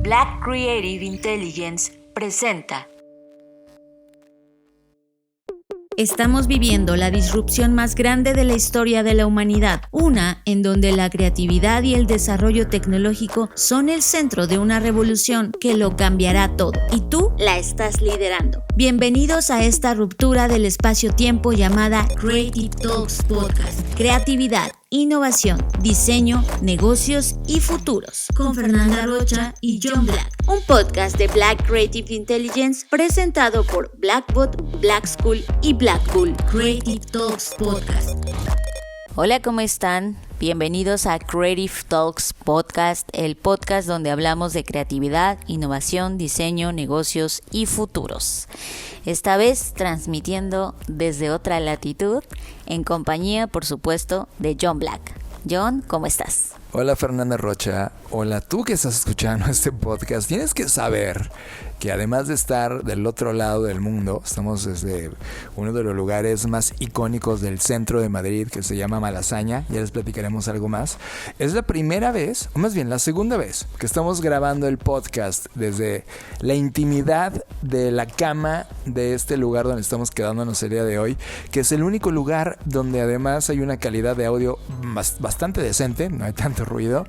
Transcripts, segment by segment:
Black Creative Intelligence presenta. Estamos viviendo la disrupción más grande de la historia de la humanidad, una en donde la creatividad y el desarrollo tecnológico son el centro de una revolución que lo cambiará todo, y tú la estás liderando. Bienvenidos a esta ruptura del espacio-tiempo llamada Creative Talks Podcast. Creatividad, innovación, diseño, negocios y futuros. Con Fernanda Rocha y John Black. Un podcast de Black Creative Intelligence presentado por Blackbot, Black School y Blackpool. Creative Talks Podcast. Hola, ¿cómo están? Bienvenidos a Creative Talks Podcast, el podcast donde hablamos de creatividad, innovación, diseño, negocios y futuros. Esta vez transmitiendo desde otra latitud, en compañía, por supuesto, de John Black. John, ¿cómo estás? Hola Fernanda Rocha, hola tú que estás escuchando este podcast. Tienes que saber que además de estar del otro lado del mundo, estamos desde uno de los lugares más icónicos del centro de Madrid, que se llama Malasaña. Ya les platicaremos algo más. Es la primera vez, o más bien la segunda vez, que estamos grabando el podcast desde la intimidad de la cama de este lugar donde estamos quedándonos el día de hoy, que es el único lugar donde además hay una calidad de audio bastante decente, no hay tanto ruido,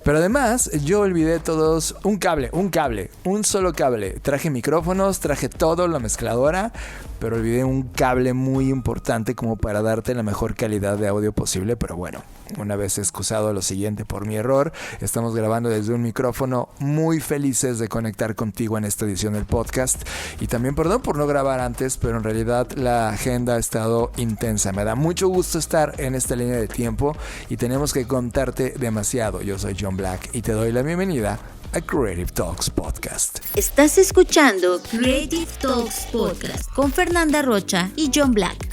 pero además yo olvidé todos un solo cable. Traje micrófonos, traje todo, la mezcladora, pero olvidé un cable muy importante como para darte la mejor calidad de audio posible. Pero bueno, una vez excusado lo siguiente por mi error, estamos grabando desde un micrófono, muy felices de conectar contigo en esta edición del podcast. Y también perdón por no grabar antes, pero en realidad la agenda ha estado intensa. Me da mucho gusto estar en esta línea de tiempo y tenemos que contarte demasiado. Yo soy John Black y te doy la bienvenida a Creative Talks Podcast. Estás escuchando Creative Talks Podcast con Fernanda Rocha y John Black.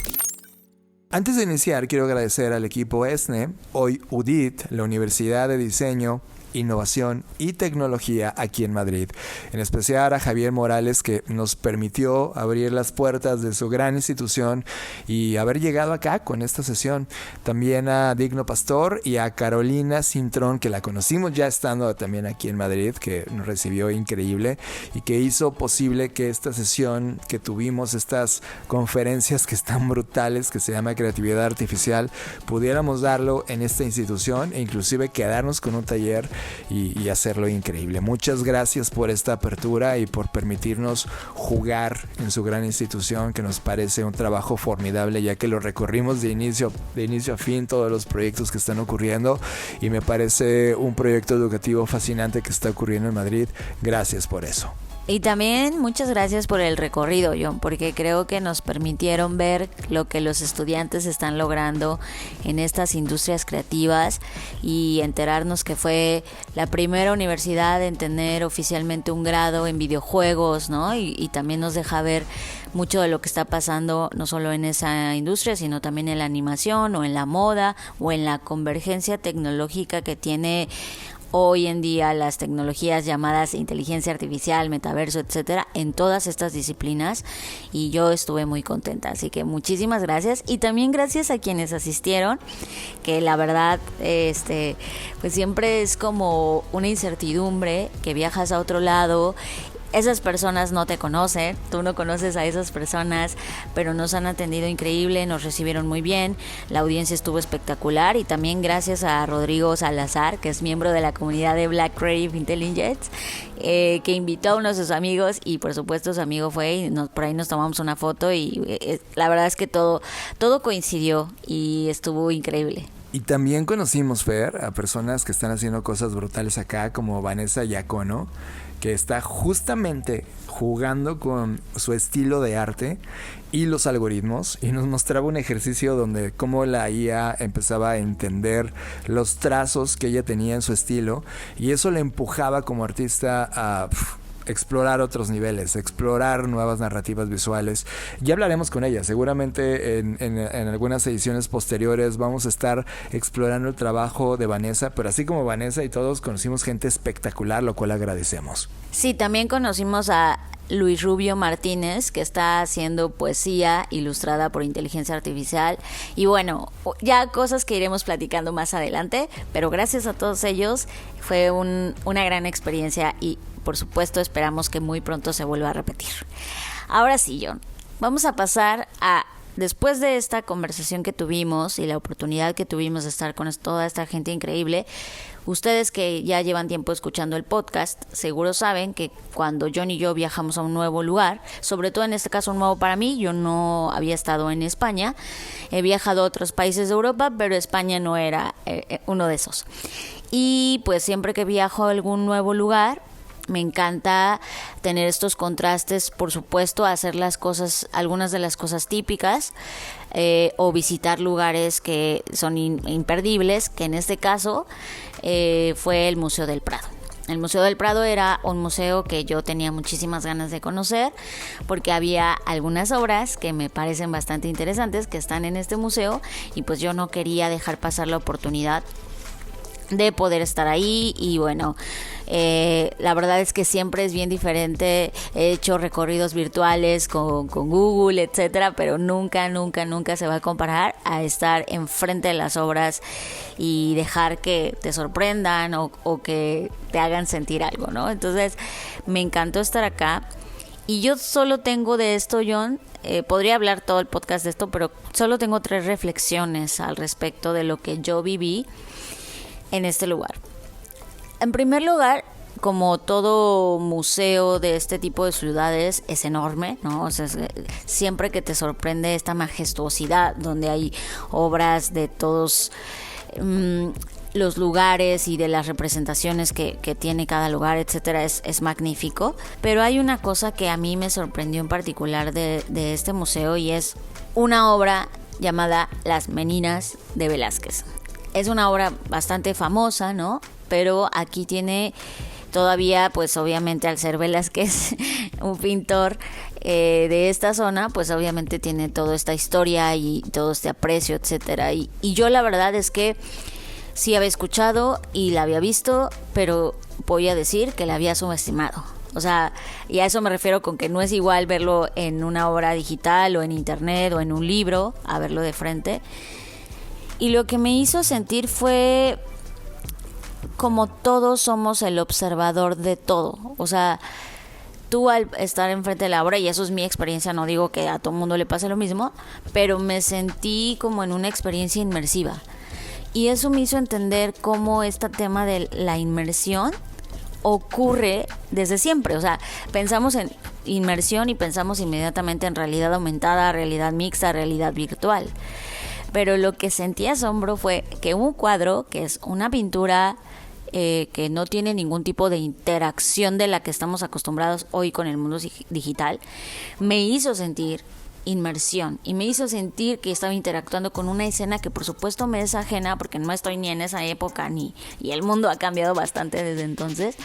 Antes de iniciar, quiero agradecer al equipo ESNE, hoy UDIT, la Universidad de Diseño, Innovación y Tecnología aquí en Madrid. En especial a Javier Morales, que nos permitió abrir las puertas de su gran institución y haber llegado acá con esta sesión. También a Digno Pastor y a Carolina Cintrón, que la conocimos ya estando también aquí en Madrid, que nos recibió increíble y que hizo posible que esta sesión que tuvimos, estas conferencias que están brutales, que se llama Creatividad Artificial, pudiéramos darlo en esta institución e inclusive quedarnos con un taller y hacerlo increíble. Muchas gracias por esta apertura y por permitirnos jugar en su gran institución, que nos parece un trabajo formidable, ya que lo recorrimos de inicio a fin, todos los proyectos que están ocurriendo, y me parece un proyecto educativo fascinante que está ocurriendo en Madrid. Gracias por eso. Y también muchas gracias por el recorrido, John, porque creo que nos permitieron ver lo que los estudiantes están logrando en estas industrias creativas y enterarnos que fue la primera universidad en tener oficialmente un grado en videojuegos, ¿no? Y también nos deja ver mucho de lo que está pasando no solo en esa industria, sino también en la animación o en la moda o en la convergencia tecnológica que tiene hoy en día las tecnologías llamadas inteligencia artificial, metaverso, etcétera, en todas estas disciplinas, y yo estuve muy contenta, así que muchísimas gracias. Y también gracias a quienes asistieron, que la verdad pues siempre es como una incertidumbre, que viajas a otro lado. Esas personas no te conocen, tú no conoces a esas personas, pero nos han atendido increíble, nos recibieron muy bien, la audiencia estuvo espectacular, y también gracias a Rodrigo Salazar, que es miembro de la comunidad de Black Creative Intelligence, que invitó a uno de sus amigos, y por supuesto su amigo fue, y por ahí nos tomamos una foto, y la verdad es que todo coincidió y estuvo increíble. Y también conocimos, Fer, a personas que están haciendo cosas brutales acá, como Vanessa Iacono, que está justamente jugando con su estilo de arte y los algoritmos, y nos mostraba un ejercicio donde cómo la IA empezaba a entender los trazos que ella tenía en su estilo, y eso le empujaba como artista a explorar otros niveles, explorar nuevas narrativas visuales. Ya hablaremos con ella, seguramente en algunas ediciones posteriores vamos a estar explorando el trabajo de Vanessa, pero así como Vanessa y todos, conocimos gente espectacular, lo cual agradecemos. Sí, también conocimos a Luis Rubio Martínez, que está haciendo poesía ilustrada por inteligencia artificial, y bueno, ya cosas que iremos platicando más adelante, pero gracias a todos ellos fue una gran experiencia, y por supuesto esperamos que muy pronto se vuelva a repetir. Ahora sí, John, vamos a pasar a, después de esta conversación que tuvimos y la oportunidad que tuvimos de estar con toda esta gente increíble, ustedes que ya llevan tiempo escuchando el podcast, seguro saben que cuando John y yo viajamos a un nuevo lugar, sobre todo en este caso nuevo para mí, yo no había estado en España, he viajado a otros países de Europa, pero España no era uno de esos. Y pues siempre que viajo a algún nuevo lugar, me encanta tener estos contrastes, por supuesto, hacer las cosas, algunas de las cosas típicas, o visitar lugares que son imperdibles, que en este caso fue el Museo del Prado. El Museo del Prado era un museo que yo tenía muchísimas ganas de conocer porque había algunas obras que me parecen bastante interesantes que están en este museo y pues yo no quería dejar pasar la oportunidad de poder estar ahí. Y bueno, la verdad es que siempre es bien diferente. He hecho recorridos virtuales con Google, etcétera, pero nunca se va a comparar a estar enfrente de las obras y dejar que te sorprendan o que te hagan sentir algo, ¿no? Entonces me encantó estar acá. Y yo solo tengo de esto, John, podría hablar todo el podcast de esto, pero solo tengo 3 reflexiones al respecto de lo que yo viví en este lugar. En primer lugar, como todo museo de este tipo de ciudades, es enorme, ¿no? O sea, siempre que te sorprende esta majestuosidad, donde hay obras de todos los lugares y de las representaciones que tiene cada lugar, etcétera, es magnífico. Pero hay una cosa que a mí me sorprendió en particular de este museo, y es una obra llamada Las Meninas de Velázquez. Es una obra bastante famosa, ¿no? Pero aquí tiene todavía, pues obviamente al ser Velázquez un pintor de esta zona, pues obviamente tiene toda esta historia y todo este aprecio, etcétera. Y yo la verdad es que sí había escuchado y la había visto, pero voy a decir que la había subestimado. O sea, y a eso me refiero con que no es igual verlo en una obra digital o en internet o en un libro, a verlo de frente. Y lo que me hizo sentir fue como todos somos el observador de todo. O sea, tú al estar enfrente de la obra, y eso es mi experiencia, no digo que a todo mundo le pase lo mismo, pero me sentí como en una experiencia inmersiva. Y eso me hizo entender cómo este tema de la inmersión ocurre desde siempre. O sea, pensamos en inmersión y pensamos inmediatamente en realidad aumentada, realidad mixta, realidad virtual. Pero lo que sentí asombro fue que un cuadro, que es una pintura que no tiene ningún tipo de interacción de la que estamos acostumbrados hoy con el mundo digital, me hizo sentir inmersión y me hizo sentir que estaba interactuando con una escena que por supuesto me es ajena porque no estoy ni en esa época y el mundo ha cambiado bastante desde entonces,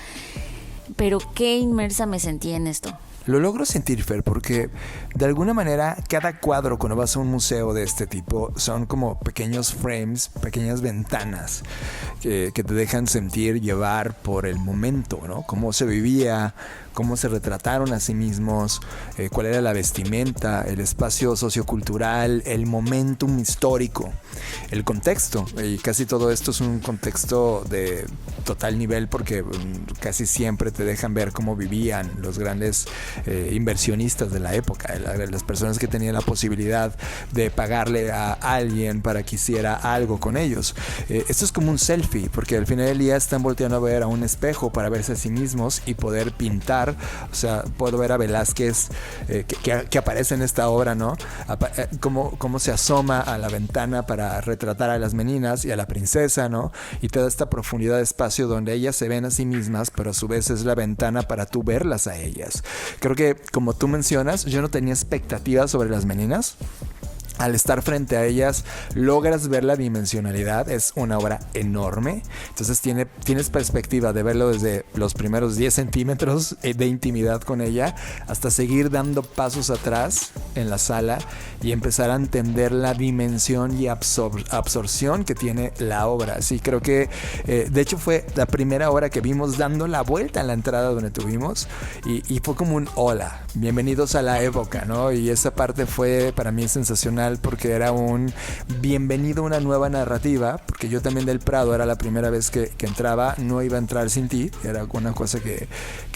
pero qué inmersa me sentí en esto. Lo logro sentir, Fer, porque de alguna manera cada cuadro cuando vas a un museo de este tipo son como pequeños frames, pequeñas ventanas que te dejan sentir, llevar por el momento, ¿no? Cómo se vivía, cómo se retrataron a sí mismos, cuál era la vestimenta, el espacio sociocultural, el momentum histórico, el contexto. Y casi todo esto es un contexto de total nivel porque casi siempre te dejan ver cómo vivían los grandes inversionistas de la época, las personas que tenían la posibilidad de pagarle a alguien para que hiciera algo con ellos. Esto es como un selfie, porque al final del día están volteando a ver a un espejo para verse a sí mismos y poder pintar. O sea, puedo ver a Velázquez que aparece en esta obra, ¿no? Cómo se asoma a la ventana para retratar a las meninas y a la princesa, ¿no? Y toda esta profundidad de espacio donde ellas se ven a sí mismas, pero a su vez es la ventana para tú verlas a ellas. Creo que, como tú mencionas, yo no tenía expectativas sobre las meninas. Al estar frente a ellas logras ver la dimensionalidad. Es una obra enorme, entonces tienes perspectiva de verlo desde los primeros 10 centímetros de intimidad con ella hasta seguir dando pasos atrás en la sala y empezar a entender la dimensión y absorción que tiene la obra. Sí, creo que de hecho fue la primera obra que vimos dando la vuelta en la entrada donde tuvimos y fue como un hola, bienvenidos a la época, ¿no? Y esa parte fue para mí sensacional. personal porque era un bienvenido a una nueva narrativa, porque yo también del Prado era la primera vez que entraba, no iba a entrar sin ti, era una cosa que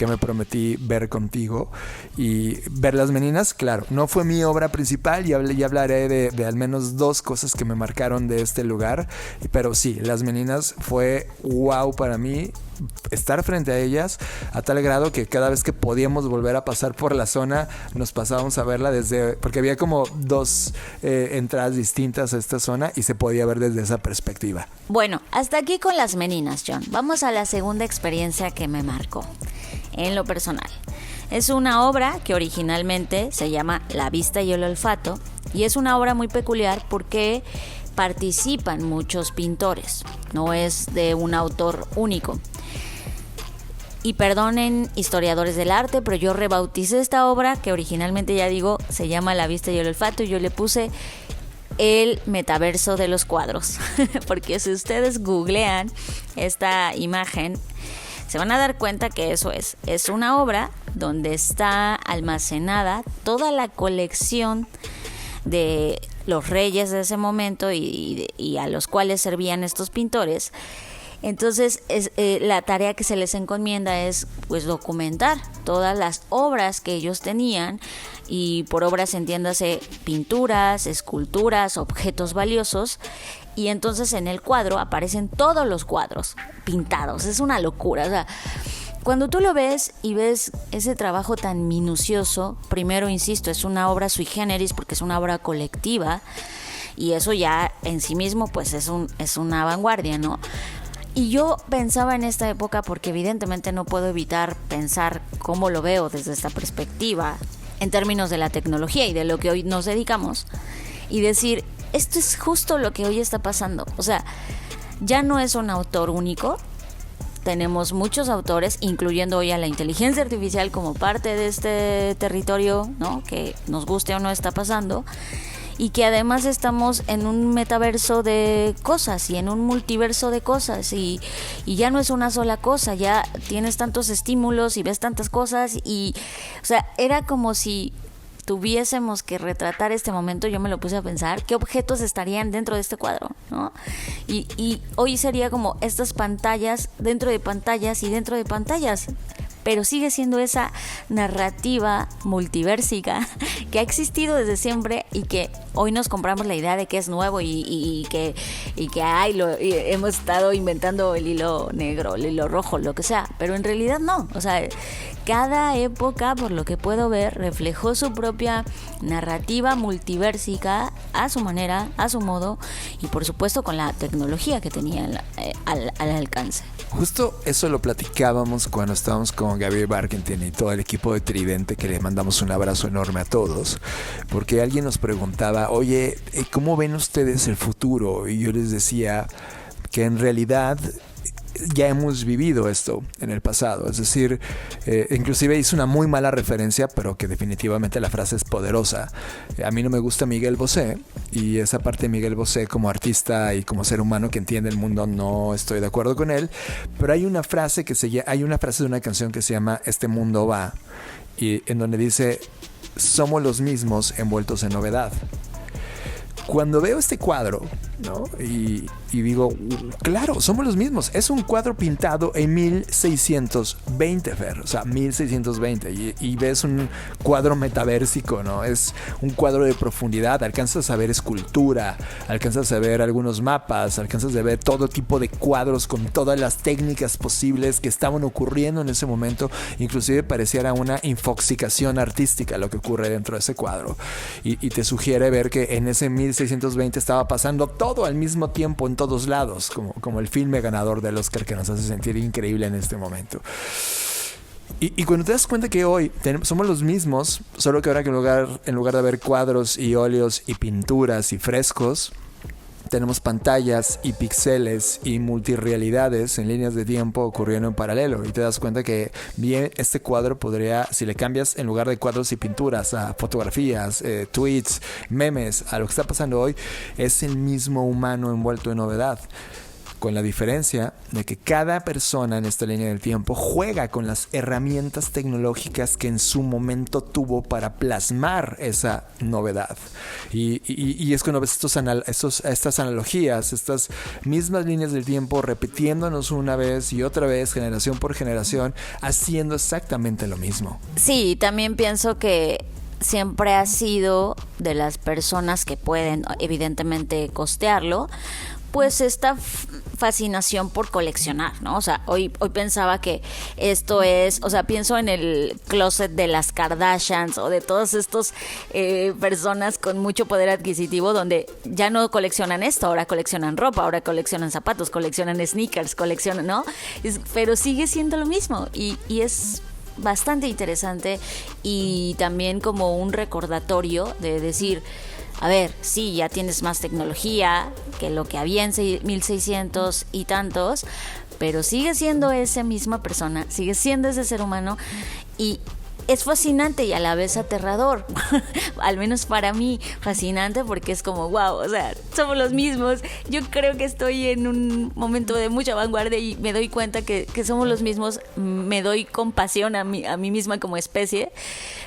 me prometí ver contigo. Y ver Las Meninas, claro, no fue mi obra principal y hablaré de al menos 2 cosas que me marcaron de este lugar, pero sí, Las Meninas fue wow para mí estar frente a ellas, a tal grado que cada vez que podíamos volver a pasar por la zona nos pasábamos a verla porque había como 2 entradas distintas a esta zona y se podía ver desde esa perspectiva. Bueno, hasta aquí con Las Meninas, John. Vamos a la segunda experiencia que me marcó en lo personal. Es una obra que originalmente se llama La Vista y el Olfato, y es una obra muy peculiar porque participan muchos pintores, no es de un autor único. Y perdonen historiadores del arte, pero yo rebauticé esta obra, que originalmente, ya digo, se llama La Vista y el Olfato, y yo le puse el metaverso de los cuadros. Porque si ustedes googlean esta imagen, se van a dar cuenta que eso es una obra donde está almacenada toda la colección de los reyes de ese momento y a los cuales servían estos pintores. Entonces la tarea que se les encomienda es pues documentar todas las obras que ellos tenían, y por obras entiéndase pinturas, esculturas, objetos valiosos. Y entonces en el cuadro aparecen todos los cuadros pintados. Es una locura. O sea, cuando tú lo ves y ves ese trabajo tan minucioso, primero, insisto, es una obra sui generis porque es una obra colectiva, y eso ya en sí mismo pues es una vanguardia, ¿no? Y yo pensaba en esta época, porque evidentemente no puedo evitar pensar cómo lo veo desde esta perspectiva en términos de la tecnología y de lo que hoy nos dedicamos, y decir, esto es justo lo que hoy está pasando. O sea, ya no es un autor único, tenemos muchos autores, incluyendo hoy a la inteligencia artificial como parte de este territorio, ¿no? Que nos guste o no está pasando, y que además estamos en un metaverso de cosas y en un multiverso de cosas, y ya no es una sola cosa, ya tienes tantos estímulos y ves tantas cosas, y o sea, era como si tuviésemos que retratar este momento. Yo me lo puse a pensar, ¿qué objetos estarían dentro de este cuadro, ¿no? Y hoy sería como estas pantallas dentro de pantallas y dentro de pantallas, pero sigue siendo esa narrativa multiversica que ha existido desde siempre, y que hoy nos compramos la idea de que es nuevo y que hemos estado inventando el hilo negro, el hilo rojo, lo que sea, pero en realidad no. O sea, cada época, por lo que puedo ver, reflejó su propia narrativa multiversica a su manera, a su modo, y por supuesto con la tecnología que tenía al alcance. Justo eso lo platicábamos cuando estábamos con Gabriel Barkentin y todo el equipo de Tridente, que le mandamos un abrazo enorme a todos, porque alguien nos preguntaba, oye, ¿cómo ven ustedes el futuro? Y yo les decía que en realidad ya hemos vivido esto en el pasado. Es decir, inclusive hice una muy mala referencia, pero que definitivamente la frase es poderosa. A mí no me gusta Miguel Bosé, y esa parte de Miguel Bosé como artista y como ser humano que entiende el mundo, no estoy de acuerdo con él. Pero hay una frase de una canción que se llama Este mundo va, y en donde dice, somos los mismos envueltos en novedad. Cuando veo este cuadro, ¿no? Y digo, claro, somos los mismos. Es un cuadro pintado en 1620, Fer. O sea, 1620. Y ves un cuadro metaversico, ¿no? Es un cuadro de profundidad. Alcanzas a ver escultura, alcanzas a ver algunos mapas, alcanzas a ver todo tipo de cuadros con todas las técnicas posibles que estaban ocurriendo en ese momento. Inclusive pareciera una infoxicación artística lo que ocurre dentro de ese cuadro. Y te sugiere ver que en ese 1620 estaba pasando todo al mismo tiempo en todos lados, como el filme ganador del Oscar, que nos hace sentir increíble en este momento. Y cuando te das cuenta que hoy somos los mismos, solo que ahora que en lugar de haber cuadros y óleos y pinturas y frescos, tenemos pantallas y píxeles y multirrealidades en líneas de tiempo ocurriendo en paralelo, y te das cuenta que bien este cuadro podría, si le cambias en lugar de cuadros y pinturas a fotografías, tweets, memes, a lo que está pasando hoy, es el mismo humano envuelto en novedad. con la diferencia de que cada persona en esta línea del tiempo juega con las herramientas tecnológicas que en su momento tuvo para plasmar esa novedad. Y es cuando ves estas analogías, estas mismas líneas del tiempo repitiéndonos una vez y otra vez, generación por generación, haciendo exactamente lo mismo. Sí, también pienso que siempre ha sido de las personas que pueden evidentemente costearlo, pues esta fascinación por coleccionar, ¿no? O sea, hoy pensaba que esto es, o sea, pienso en el closet de las Kardashians o de todos estos personas con mucho poder adquisitivo, donde ya no coleccionan esto, ahora coleccionan ropa, ahora coleccionan zapatos, coleccionan sneakers, coleccionan, ¿no? Pero sigue siendo lo mismo y es bastante interesante y también como un recordatorio de decir, a ver, sí, ya tienes más tecnología que lo que había en 1600 y tantos, pero sigue siendo esa misma persona, sigue siendo ese ser humano y es fascinante y a la vez aterrador, al menos para mí fascinante porque es como wow, o sea, somos los mismos. Yo creo que estoy en un momento de mucha vanguardia y me doy cuenta que somos los mismos, me doy compasión a mí misma como especie,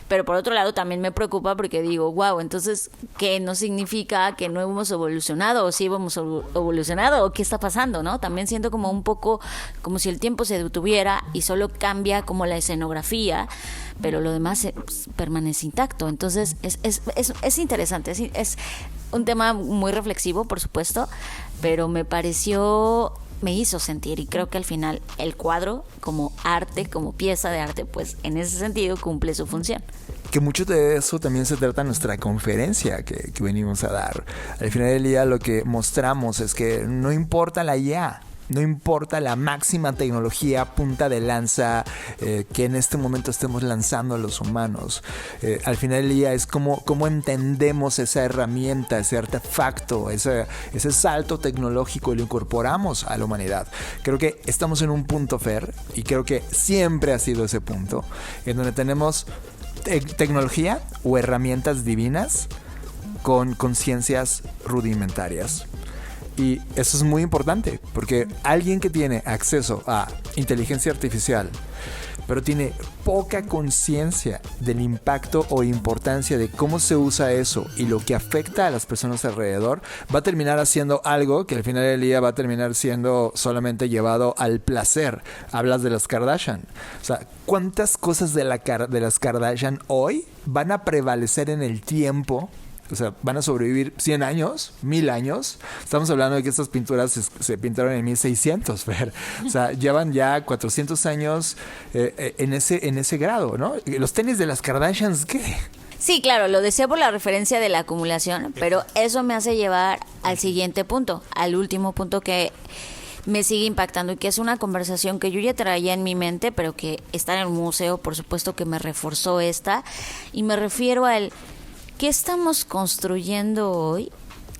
pero por otro lado también me preocupa porque digo, wow, entonces, ¿qué no significa que no hemos evolucionado o sí hemos evolucionado o qué está pasando, ¿no? También siento como un poco como si el tiempo se detuviera y solo cambia como la escenografía, pero lo demás permanece intacto. Entonces es interesante, es un tema muy reflexivo, por supuesto, pero me hizo sentir y creo que al final el cuadro como arte, como pieza de arte, pues en ese sentido cumple su función. Que mucho de eso también se trata nuestra conferencia que venimos a dar. Al final del día lo que mostramos es que no importa la IA, no importa la máxima tecnología punta de lanza que en este momento estemos lanzando a los humanos. Al final del día es cómo entendemos esa herramienta, ese artefacto, ese salto tecnológico y lo incorporamos a la humanidad. Creo que estamos en un punto, Fer, y creo que siempre ha sido ese punto, en donde tenemos tecnología o herramientas divinas con conciencias rudimentarias. Y eso es muy importante, porque alguien que tiene acceso a inteligencia artificial, pero tiene poca conciencia del impacto o importancia de cómo se usa eso y lo que afecta a las personas alrededor, va a terminar haciendo algo que al final del día va a terminar siendo solamente llevado al placer. Hablas de las Kardashian. O sea, ¿cuántas cosas de las Kardashian hoy van a prevalecer en el tiempo? O sea, van a sobrevivir 100 años, 1000 años. Estamos hablando de que estas pinturas se pintaron en 1600, Fer. O sea, llevan ya 400 años en ese grado, ¿no? Los tenis de las Kardashians, ¿qué? Sí, claro, lo decía por la referencia de la acumulación, pero eso me hace llevar al siguiente punto, al último punto que me sigue impactando y que es una conversación que yo ya traía en mi mente, pero que está en el museo, por supuesto que me reforzó esta, y me refiero al ¿qué estamos construyendo hoy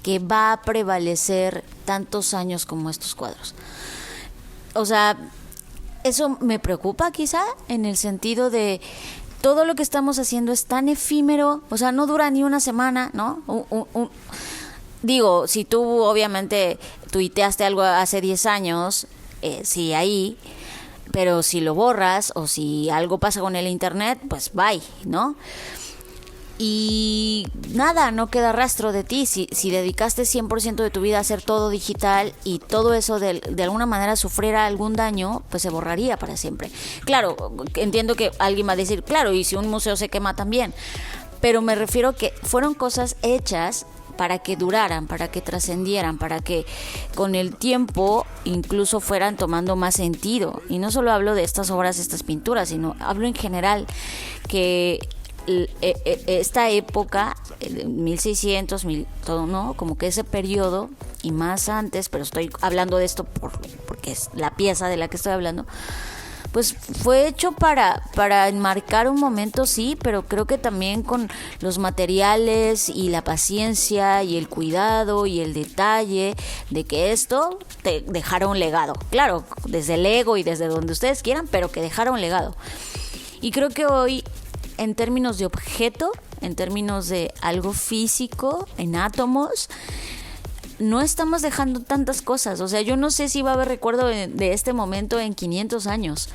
que va a prevalecer tantos años como estos cuadros? O sea, eso me preocupa quizá en el sentido de todo lo que estamos haciendo es tan efímero, o sea, no dura ni una semana, ¿no? Digo, si tú obviamente tuiteaste algo hace 10 años, sí, ahí, pero si lo borras o si algo pasa con el internet, pues bye, ¿no? Y nada, no queda rastro de ti. Si dedicaste 100% de tu vida a hacer todo digital y todo eso de alguna manera sufriera algún daño, pues se borraría para siempre. Claro, entiendo que alguien va a decir, claro, y si un museo se quema también. Pero me refiero a que fueron cosas hechas para que duraran, para que trascendieran, para que con el tiempo incluso fueran tomando más sentido. Y no solo hablo de estas obras, estas pinturas, sino hablo en general que esta época, 1600, todo, ¿no? Como que ese periodo y más antes, pero estoy hablando de esto porque es la pieza de la que estoy hablando, pues fue hecho para enmarcar un momento, sí, pero creo que también con los materiales y la paciencia y el cuidado y el detalle de que esto te dejara un legado, claro, desde el ego y desde donde ustedes quieran, pero que dejara un legado. Y creo que hoy, en términos de objeto, en términos de algo físico, en átomos, no estamos dejando tantas cosas. O sea, yo no sé si va a haber recuerdo de este momento en 500 años.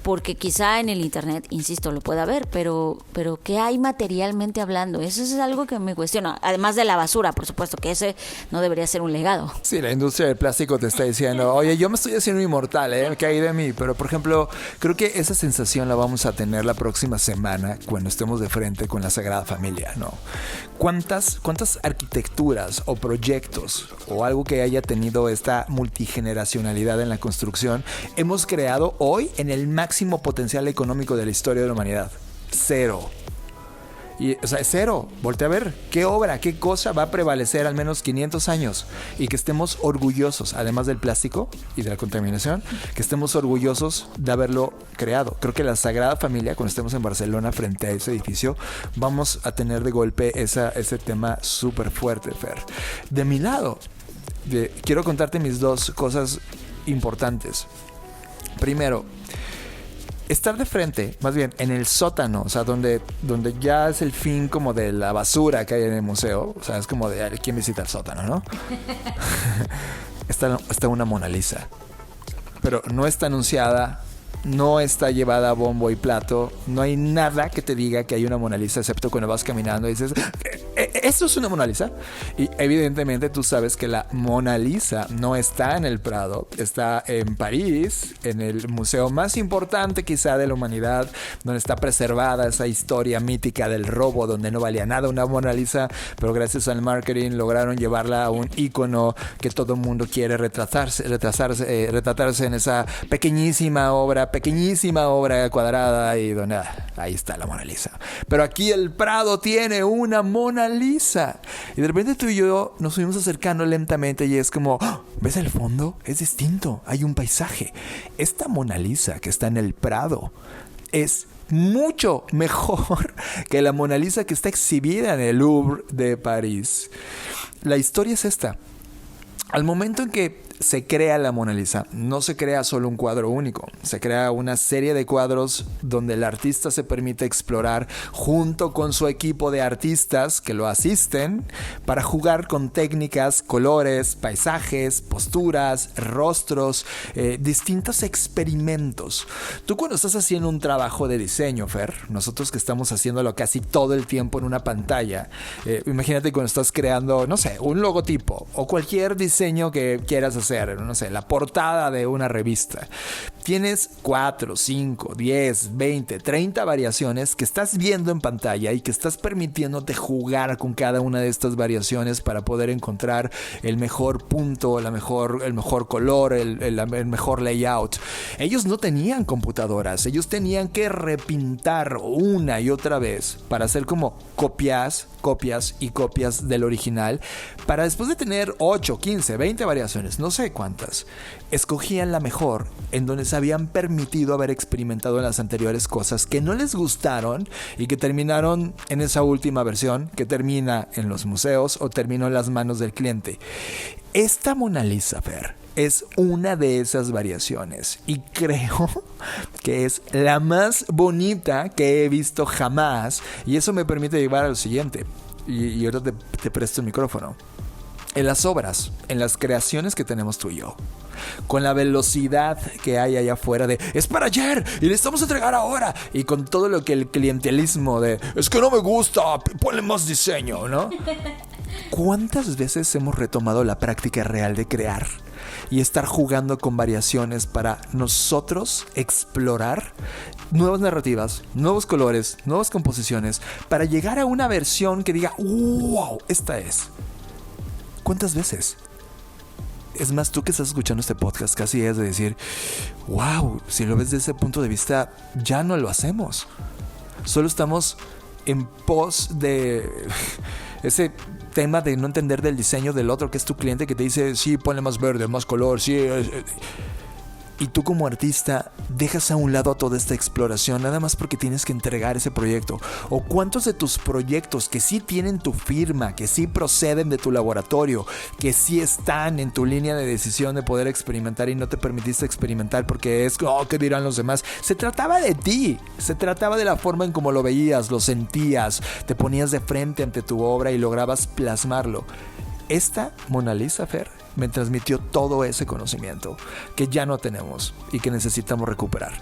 Porque quizá en el internet, insisto, lo pueda ver, pero ¿qué hay materialmente hablando? Eso es algo que me cuestiona. Además de la basura, por supuesto, que ese no debería ser un legado. Sí, la industria del plástico te está diciendo, oye, yo me estoy haciendo inmortal, ¿qué hay de mí? Pero, por ejemplo, creo que esa sensación la vamos a tener la próxima semana cuando estemos de frente con la Sagrada Familia, ¿no? ¿Cuántas arquitecturas o proyectos o algo que haya tenido esta multigeneracionalidad en la construcción hemos creado hoy en el máximo potencial económico de la historia de la humanidad? Cero. O sea, cero. Voltea a ver qué obra, qué cosa va a prevalecer al menos 500 años y que estemos orgullosos, además del plástico y de la contaminación, que estemos orgullosos de haberlo creado. Creo que la Sagrada Familia, cuando estemos en Barcelona frente a ese edificio, vamos a tener de golpe ese tema súper fuerte, Fer. De mi lado, quiero contarte mis dos cosas importantes. Primero, estar de frente, más bien en el sótano, o sea, donde ya es el fin como de la basura que hay en el museo, o sea, es como de quién visita el sótano, ¿no? está una Mona Lisa, pero no está anunciada, no está llevada a bombo y plato, no hay nada que te diga que hay una Mona Lisa, excepto cuando vas caminando y dices, ¿esto es una Mona Lisa? Y evidentemente tú sabes que la Mona Lisa no está en el Prado, está en París, en el museo más importante quizá de la humanidad, donde está preservada esa historia mítica del robo, donde no valía nada una Mona Lisa, pero gracias al marketing lograron llevarla a un ícono que todo el mundo quiere retratarse en esa pequeñísima obra cuadrada y donde ahí está la Mona Lisa. Pero aquí el Prado tiene una Mona Lisa. Y de repente tú y yo nos fuimos acercando lentamente y es como, ¿ves el fondo? Es distinto, hay un paisaje. Esta Mona Lisa que está en el Prado es mucho mejor que la Mona Lisa que está exhibida en el Louvre de París. La historia es esta. Al momento en que se crea la Mona Lisa, no se crea solo un cuadro único, se crea una serie de cuadros donde el artista se permite explorar junto con su equipo de artistas que lo asisten para jugar con técnicas, colores, paisajes, posturas, rostros, distintos experimentos. Tú cuando estás haciendo un trabajo de diseño, Fer, nosotros que estamos haciéndolo casi todo el tiempo en una pantalla, imagínate cuando estás creando, no sé, un logotipo o cualquier diseño que quieras hacer, no sé, la portada de una revista. Tienes 4, 5, 10, 20, 30 variaciones que estás viendo en pantalla y que estás permitiéndote jugar con cada una de estas variaciones para poder encontrar el mejor punto, el mejor color, el mejor layout. Ellos no tenían computadoras, ellos tenían que repintar una y otra vez para hacer como copias del original, para después de tener 8, 15, 20 variaciones, no sé cuántas, escogían la mejor, en donde se habían permitido haber experimentado en las anteriores cosas que no les gustaron y que terminaron en esa última versión que termina en los museos o terminó en las manos del cliente. Esta Mona Lisa, Fer, es una de esas variaciones y creo que es la más bonita que he visto jamás, y eso me permite llevar a lo siguiente, y ahora te presto el micrófono. En las obras, en las creaciones que tenemos tú y yo, con la velocidad que hay allá afuera de es para ayer y necesitamos entregar ahora, y con todo lo que el clientelismo de es que no me gusta, ponle más diseño, ¿no? ¿Cuántas veces hemos retomado la práctica real de crear y estar jugando con variaciones para nosotros explorar nuevas narrativas, nuevos colores, nuevas composiciones, para llegar a una versión que diga wow, esta es? ¿Cuántas veces? Es más, tú que estás escuchando este podcast casi es de decir, wow, si lo ves desde ese punto de vista, ya no lo hacemos. Solo estamos en pos de ese tema de no entender del diseño del otro, que es tu cliente, que te dice, sí, ponle más verde, más color, sí. Y tú como artista dejas a un lado toda esta exploración nada más porque tienes que entregar ese proyecto. ¿O cuántos de tus proyectos que sí tienen tu firma, que sí proceden de tu laboratorio, que sí están en tu línea de decisión de poder experimentar y no te permitiste experimentar porque es, ¿qué dirán los demás? Se trataba de ti, se trataba de la forma en cómo lo veías, lo sentías, te ponías de frente ante tu obra y lograbas plasmarlo. esta Mona Lisa, Fer, me transmitió todo ese conocimiento que ya no tenemos y que necesitamos recuperar.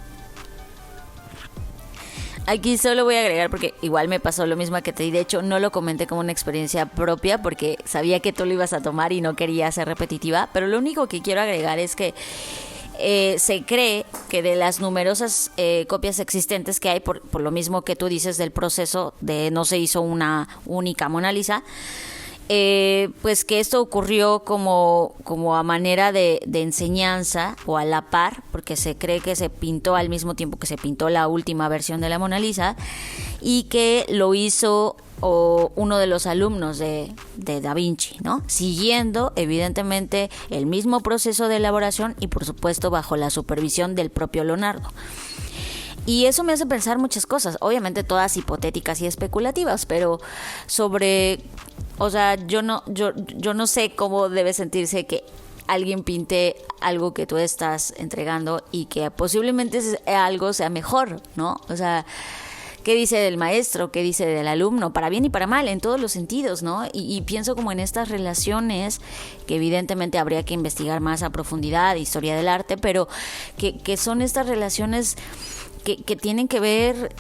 Aquí solo voy a agregar, porque igual me pasó lo mismo que te di. De hecho, no lo comenté como una experiencia propia porque sabía que tú lo ibas a tomar y no quería ser repetitiva. Pero lo único que quiero agregar es que se cree que de las numerosas copias existentes que hay, por lo mismo que tú dices del proceso de no se hizo una única Mona Lisa, pues que esto ocurrió como a manera de enseñanza o a la par, porque se cree que se pintó al mismo tiempo que se pintó la última versión de la Mona Lisa, y que lo hizo uno de los alumnos de Da Vinci, ¿no? Siguiendo evidentemente el mismo proceso de elaboración y por supuesto bajo la supervisión del propio Leonardo. Y eso me hace pensar muchas cosas, obviamente todas hipotéticas y especulativas, pero sobre, o sea, yo no sé cómo debe sentirse que alguien pinte algo que tú estás entregando y que posiblemente algo sea mejor, ¿no? O sea, ¿qué dice del maestro? ¿Qué dice del alumno? Para bien y para mal, en todos los sentidos, ¿no? Y pienso como en estas relaciones que evidentemente habría que investigar más a profundidad, historia del arte, pero que son estas relaciones que tienen que ver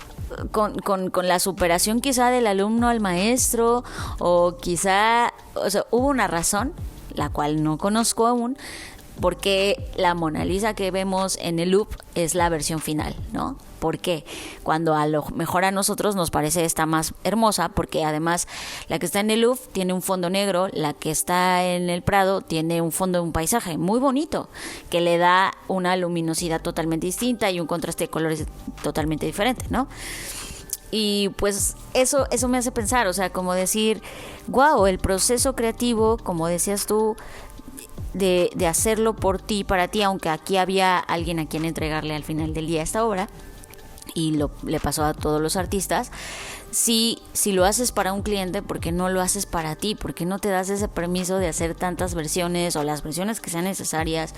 con la superación quizá del alumno al maestro, o quizá, o sea, hubo una razón, la cual no conozco aún, porque la Mona Lisa que vemos en el Louvre es la versión final, ¿no? ¿Por qué? Cuando a lo mejor a nosotros nos parece esta más hermosa, porque además la que está en el Louvre tiene un fondo negro, la que está en el Prado tiene un fondo de un paisaje muy bonito, que le da una luminosidad totalmente distinta y un contraste de colores totalmente diferente, ¿no? Y pues eso me hace pensar, o sea, como decir, wow, el proceso creativo, como decías tú, de hacerlo por ti, para ti, aunque aquí había alguien a quien entregarle al final del día esta obra, y le pasó a todos los artistas. Si lo haces para un cliente, ¿por qué no lo haces para ti? ¿Por qué no te das ese permiso de hacer tantas versiones o las versiones que sean necesarias?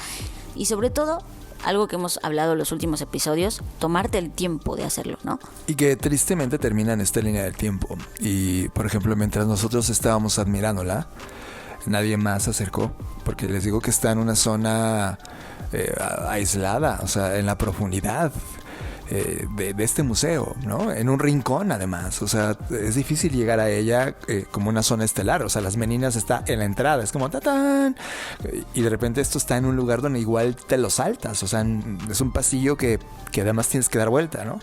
Y sobre todo, algo que hemos hablado en los últimos episodios, tomarte el tiempo de hacerlo, ¿no? Y que tristemente termina en esta línea del tiempo. Y, por ejemplo, mientras nosotros estábamos admirándola, nadie más se acercó, porque les digo que está en una zona aislada, o sea, en la profundidad de este museo, ¿no? En un rincón, además. O sea, es difícil llegar a ella como una zona estelar. O sea, las Meninas está en la entrada, es como ¡tatán! Y de repente esto está en un lugar donde igual te lo saltas. O sea, es un pasillo que además tienes que dar vuelta, ¿no?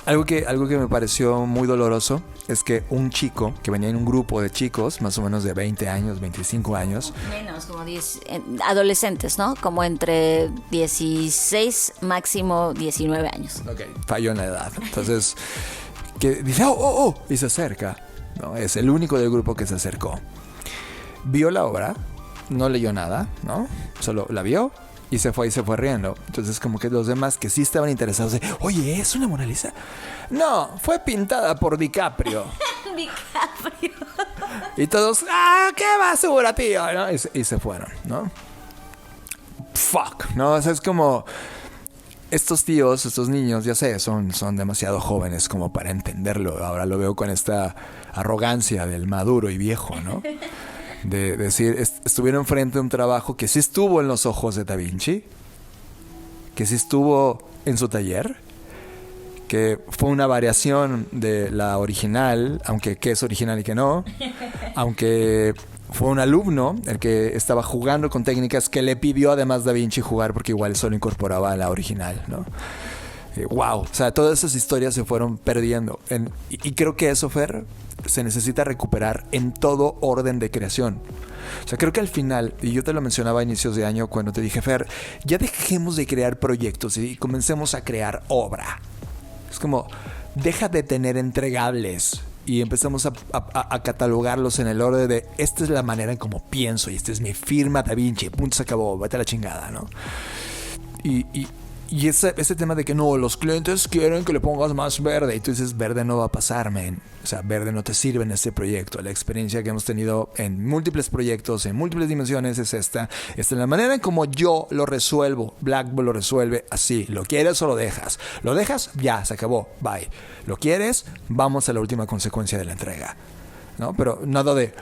Algo que me pareció muy doloroso es que un chico que venía en un grupo de chicos, más o menos de 20 años, 25 años. Menos, como 10 adolescentes, ¿no? Como entre 16, máximo 19 años. Ok, falló en la edad. Entonces, que dice, oh, y se acerca. No, es el único del grupo que se acercó. Vio la obra, no leyó nada, ¿no? Solo la vio y se fue riendo. Entonces, como que los demás que sí estaban interesados de, oye, ¿es una Mona Lisa? No, fue pintada por DiCaprio. DiCaprio. Y todos, qué basura, tío, ¿no? Y se fueron, ¿no? Fuck, ¿no? O sea, es como estos tíos, estos niños, ya sé, son demasiado jóvenes como para entenderlo. Ahora lo veo con esta arrogancia del maduro y viejo, ¿no? De decir, estuvieron frente a un trabajo que sí estuvo en los ojos de Da Vinci, que sí estuvo en su taller, que fue una variación de la original, aunque qué es original y qué no, aunque fue un alumno el que estaba jugando con técnicas que le pidió además Da Vinci jugar, porque igual solo incorporaba a la original, ¿no? Wow, o sea, todas esas historias se fueron perdiendo y creo que eso, Fer, se necesita recuperar en todo orden de creación. O sea, creo que al final, y yo te lo mencionaba a inicios de año cuando te dije, Fer, ya dejemos de crear proyectos y comencemos a crear obra. Es como, deja de tener entregables y empezamos a catalogarlos en el orden de, esta es la manera en cómo pienso y esta es mi firma Da Vinci, punto, se acabó, vete a la chingada, ¿no? Y ese tema de que no, los clientes quieren que le pongas más verde y tú dices, verde no va a pasar, man. O sea, verde no te sirve en este proyecto. La experiencia que hemos tenido en múltiples proyectos, en múltiples dimensiones es esta. Esta es la manera en como yo lo resuelvo. Blackboard lo resuelve así. ¿Lo quieres o lo dejas? ¿Lo dejas? Ya, se acabó. Bye. ¿Lo quieres? Vamos a la última consecuencia de la entrega, ¿no? Pero nada de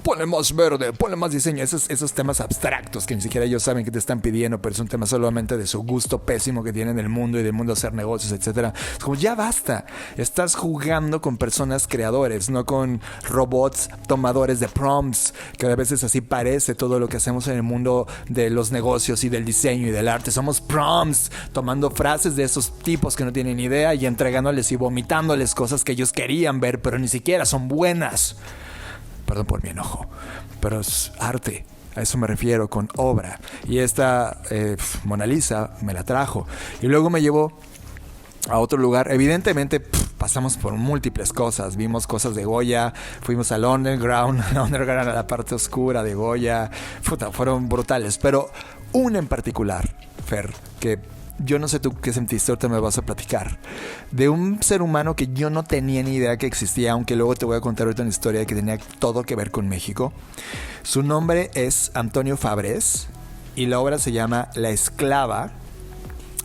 ponle más verde, ponle más diseño. Esos temas abstractos que ni siquiera ellos saben que te están pidiendo, pero es un tema solamente de su gusto pésimo que tienen del mundo y del mundo hacer negocios, etcétera. Es como, ya basta. Estás jugando con personas creadores, no con robots tomadores de prompts, que a veces así parece todo lo que hacemos en el mundo de los negocios y del diseño y del arte. Somos prompts, tomando frases de esos tipos que no tienen idea y entregándoles y vomitándoles cosas que ellos querían ver, pero ni siquiera son buenas. Perdón por mi enojo, pero es arte. A eso me refiero con obra. Y esta Mona Lisa me la trajo. Y luego me llevó a otro lugar. Evidentemente pasamos por múltiples cosas. Vimos cosas de Goya, fuimos al underground, a la parte oscura de Goya. Fueron brutales. Pero una en particular, Fer, que yo no sé tú qué sentiste, ahorita me vas a platicar. De un ser humano que yo no tenía ni idea que existía, aunque luego te voy a contar ahorita una historia que tenía todo que ver con México. Su nombre es Antonio Fabrés y la obra se llama La Esclava.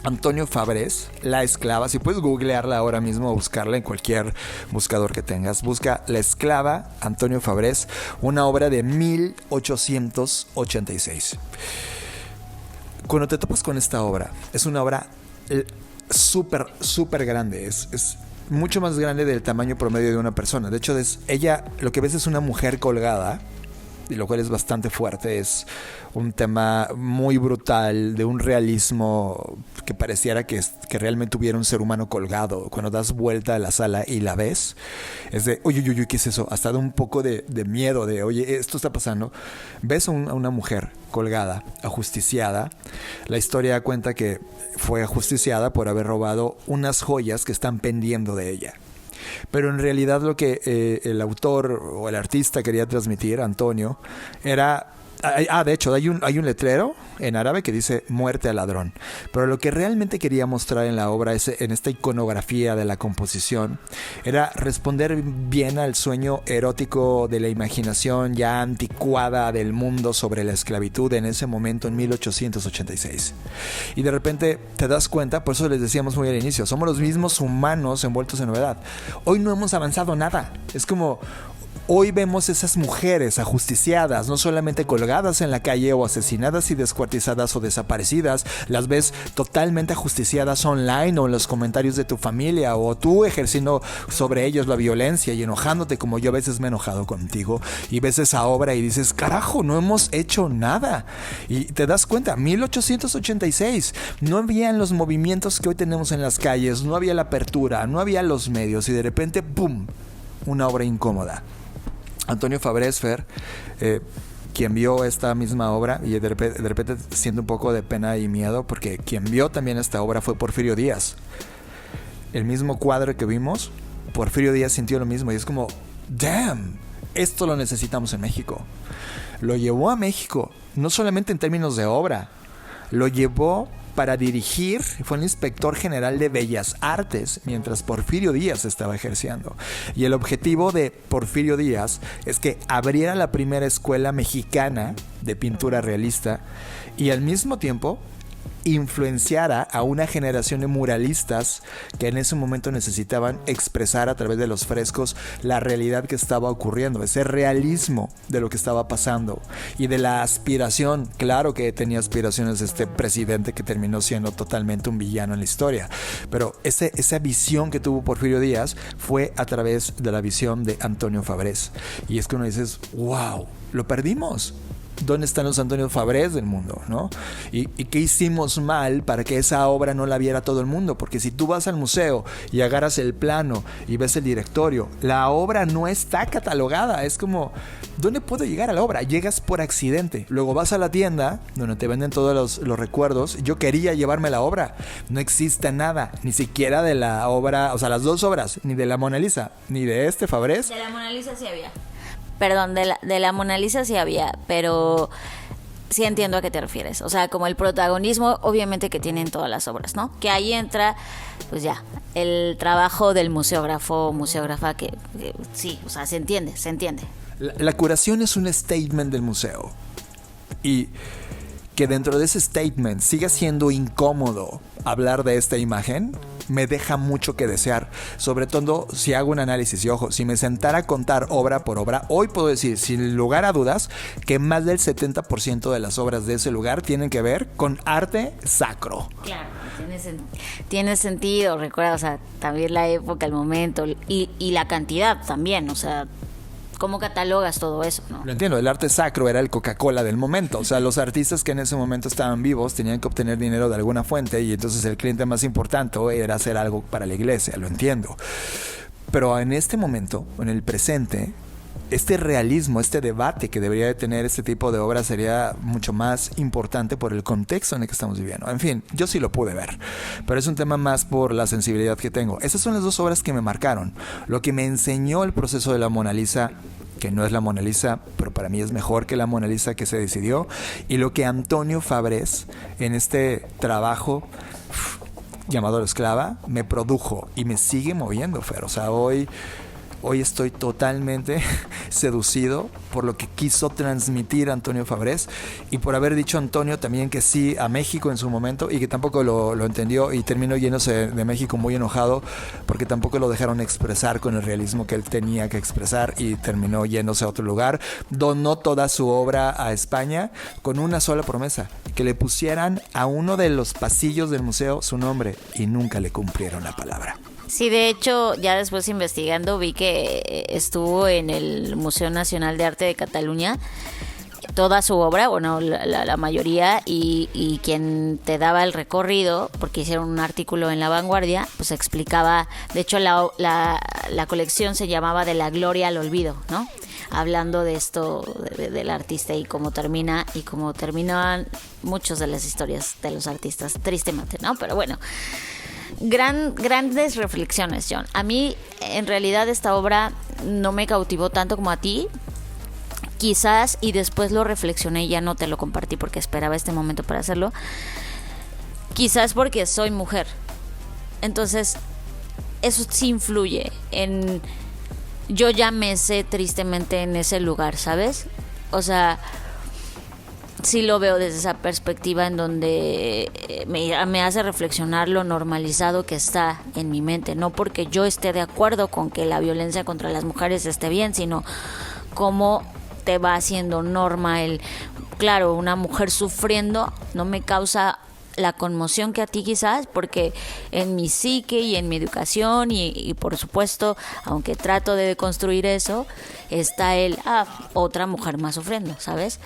Antonio Fabrés, La Esclava. Si puedes googlearla ahora mismo o buscarla en cualquier buscador que tengas. Busca La Esclava, Antonio Fabrés, una obra de 1886. Cuando te topas con esta obra, es una obra súper grande. Es mucho más grande del tamaño promedio de una persona. De hecho, ella, lo que ves es una mujer colgada, y lo cual es bastante fuerte. Es un tema muy brutal, de un realismo que pareciera que realmente hubiera un ser humano colgado. Cuando das vuelta a la sala y la ves, es de, oye, ¿qué es eso? Hasta da un poco de miedo, de, oye, esto está pasando. Ves a una mujer colgada, ajusticiada. La historia cuenta que fue ajusticiada por haber robado unas joyas que están pendiendo de ella. Pero en realidad lo que el autor o el artista quería transmitir, Antonio, era... de hecho, hay un letrero en árabe que dice muerte al ladrón. Pero lo que realmente quería mostrar en la obra, en esta iconografía de la composición, era responder bien al sueño erótico de la imaginación ya anticuada del mundo sobre la esclavitud en ese momento en 1886. Y de repente te das cuenta, por eso les decíamos muy al inicio, somos los mismos humanos envueltos en novedad. Hoy no hemos avanzado nada. Es como... Hoy vemos esas mujeres ajusticiadas, no solamente colgadas en la calle o asesinadas y descuartizadas o desaparecidas, las ves totalmente ajusticiadas online o en los comentarios de tu familia, o tú ejerciendo sobre ellos la violencia y enojándote como yo a veces me he enojado contigo, y ves esa obra y dices, carajo, no hemos hecho nada. Y te das cuenta, 1886, no habían los movimientos que hoy tenemos en las calles, no había la apertura, no había los medios, y de repente, ¡pum!, una obra incómoda. Antonio Fabrés, Fer, quien vio esta misma obra, y de repente siento un poco de pena y miedo, porque quien vio también esta obra fue Porfirio Díaz. El mismo cuadro que vimos, Porfirio Díaz sintió lo mismo, y es como, damn, esto lo necesitamos en México. Lo llevó a México, no solamente en términos de obra, lo llevó para dirigir, fue el inspector general de Bellas Artes mientras Porfirio Díaz estaba ejerciendo. Y el objetivo de Porfirio Díaz es que abriera la primera escuela mexicana de pintura realista y al mismo tiempo influenciara a una generación de muralistas que en ese momento necesitaban expresar a través de los frescos la realidad que estaba ocurriendo, ese realismo de lo que estaba pasando y de la aspiración. Claro que tenía aspiraciones este presidente que terminó siendo totalmente un villano en la historia, pero esa visión que tuvo Porfirio Díaz fue a través de la visión de Antonio Fabrés. Y es que uno dices, wow, lo perdimos. ¿Dónde están los Antonio Fabrés del mundo, no? ¿Y qué hicimos mal para que esa obra no la viera todo el mundo? Porque si tú vas al museo y agarras el plano y ves el directorio, la obra no está catalogada. Es como, ¿dónde puedo llegar a la obra? Llegas por accidente. Luego vas a la tienda donde te venden todos los recuerdos. Yo quería llevarme la obra. No existe nada, ni siquiera de la obra, o sea, las dos obras, ni de la Mona Lisa, ni de este Fabrés. De la Mona Lisa sí había. Perdón, de la Mona Lisa sí había, pero sí entiendo a qué te refieres. O sea, como el protagonismo, obviamente que tienen todas las obras, ¿no? Que ahí entra, pues ya, el trabajo del museógrafa, que sí, o sea, se entiende. La curación es un statement del museo. Y que dentro de ese statement siga siendo incómodo hablar de esta imagen, me deja mucho que desear. Sobre todo si hago un análisis. Y ojo, si me sentara a contar obra por obra, hoy puedo decir sin lugar a dudas que más del 70% de las obras de ese lugar tienen que ver con arte sacro. Claro, tiene sentido, recuerda, o sea, también la época, el momento y la cantidad también, o sea, ¿cómo catalogas todo eso, no? Lo entiendo, el arte sacro era el Coca-Cola del momento. O sea, los artistas que en ese momento estaban vivos tenían que obtener dinero de alguna fuente y entonces el cliente más importante era hacer algo para la iglesia, lo entiendo. Pero en este momento, en el presente, este realismo, este debate que debería de tener este tipo de obras sería mucho más importante por el contexto en el que estamos viviendo. En fin, yo sí lo pude ver, pero es un tema más por la sensibilidad que tengo. Esas son las dos obras que me marcaron. Lo que me enseñó el proceso de la Mona Lisa, que no es la Mona Lisa, pero para mí es mejor que la Mona Lisa que se decidió, y lo que Antonio Fabrés en este trabajo llamado La Esclava me produjo y me sigue moviendo, Fer. O sea, hoy estoy totalmente seducido por lo que quiso transmitir Antonio Fabrés y por haber dicho Antonio también que sí a México en su momento y que tampoco lo entendió y terminó yéndose de México muy enojado porque tampoco lo dejaron expresar con el realismo que él tenía que expresar y terminó yéndose a otro lugar. Donó toda su obra a España con una sola promesa, que le pusieran a uno de los pasillos del museo su nombre, y nunca le cumplieron la palabra. Sí, de hecho, ya después investigando vi que estuvo en el Museo Nacional de Arte de Cataluña toda su obra, bueno, la mayoría, y quien te daba el recorrido, porque hicieron un artículo en La Vanguardia, pues explicaba, de hecho la colección se llamaba De la Gloria al Olvido, ¿no? Hablando de esto del artista y cómo termina y cómo terminan muchas de las historias de los artistas, tristemente, ¿no? Pero bueno, grandes reflexiones, John. A mí, en realidad, esta obra no me cautivó tanto como a ti. Quizás, y después lo reflexioné y ya no te lo compartí porque esperaba este momento para hacerlo. Quizás porque soy mujer. Entonces, eso sí influye en... Yo ya me sé tristemente en ese lugar, ¿sabes? O sea, sí lo veo desde esa perspectiva en donde me hace reflexionar lo normalizado que está en mi mente. No porque yo esté de acuerdo con que la violencia contra las mujeres esté bien, sino cómo te va haciendo norma claro, una mujer sufriendo no me causa la conmoción que a ti quizás, porque en mi psique y en mi educación y por supuesto, aunque trato de deconstruir eso, está otra mujer más sufriendo, ¿sabes?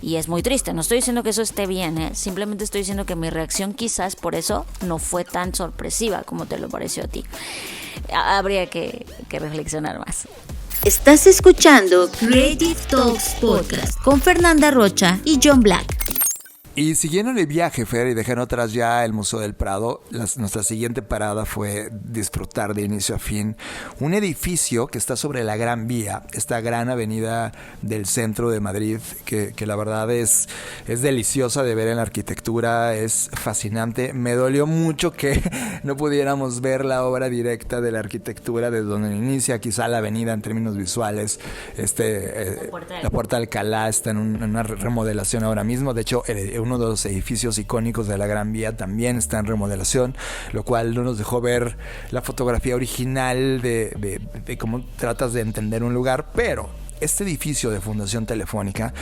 Y es muy triste. No estoy diciendo que eso esté bien, simplemente estoy diciendo que mi reacción quizás por eso no fue tan sorpresiva como te lo pareció a ti. Habría que reflexionar más. Estás escuchando Creative Talks Podcast con Fernanda Rocha y John Black. Y siguiendo el viaje, Fer, y dejando atrás ya el Museo del Prado, nuestra siguiente parada fue disfrutar de inicio a fin un edificio que está sobre la Gran Vía, esta gran avenida del centro de Madrid, que la verdad es deliciosa de ver en la arquitectura, es fascinante. Me dolió mucho que no pudiéramos ver la obra directa de la arquitectura desde donde inicia quizá la avenida en términos visuales. La Puerta de Alcalá está en una remodelación ahora mismo. De hecho, uno de los edificios icónicos de la Gran Vía también está en remodelación, lo cual no nos dejó ver la fotografía original de cómo tratas de entender un lugar, pero este edificio de Fundación Telefónica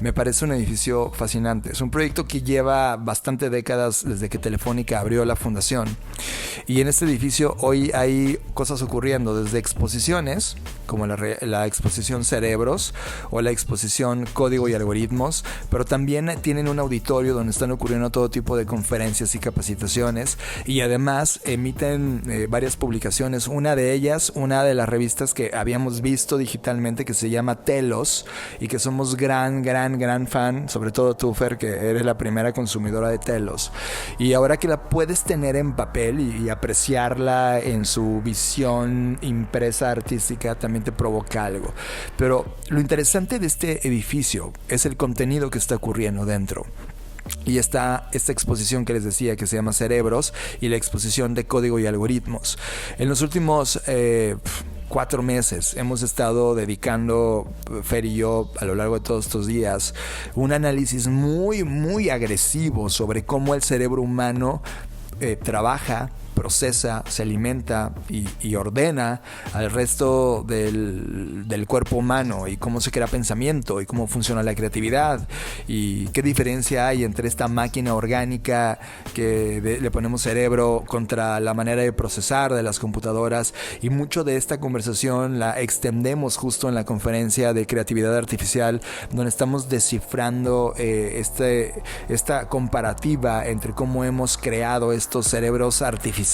me parece un edificio fascinante. Es un proyecto que lleva bastante décadas desde que Telefónica abrió la fundación. Y en este edificio hoy hay cosas ocurriendo, desde exposiciones, como la exposición Cerebros o la exposición Código y Algoritmos, pero también tienen un auditorio donde están ocurriendo todo tipo de conferencias y capacitaciones. Y además emiten varias publicaciones. Una de ellas, una de las revistas que habíamos visto digitalmente, que se llama Telos, y que somos gran fan, sobre todo tú, Fer, que eres la primera consumidora de Telos, y ahora que la puedes tener en papel y apreciarla en su visión impresa artística, también te provoca algo. Pero lo interesante de este edificio es el contenido que está ocurriendo dentro. Y está esta exposición que les decía, que se llama Cerebros, y la exposición de Código y Algoritmos. En los últimos 4 meses hemos estado dedicando, Fer y yo, a lo largo de todos estos días, un análisis muy, muy agresivo sobre cómo el cerebro humano trabaja, procesa, se alimenta y ordena al resto del cuerpo humano, y cómo se crea pensamiento y cómo funciona la creatividad, y qué diferencia hay entre esta máquina orgánica que le ponemos cerebro contra la manera de procesar de las computadoras. Y mucho de esta conversación la extendemos justo en la conferencia de creatividad artificial, donde estamos descifrando esta comparativa entre cómo hemos creado estos cerebros artificiales,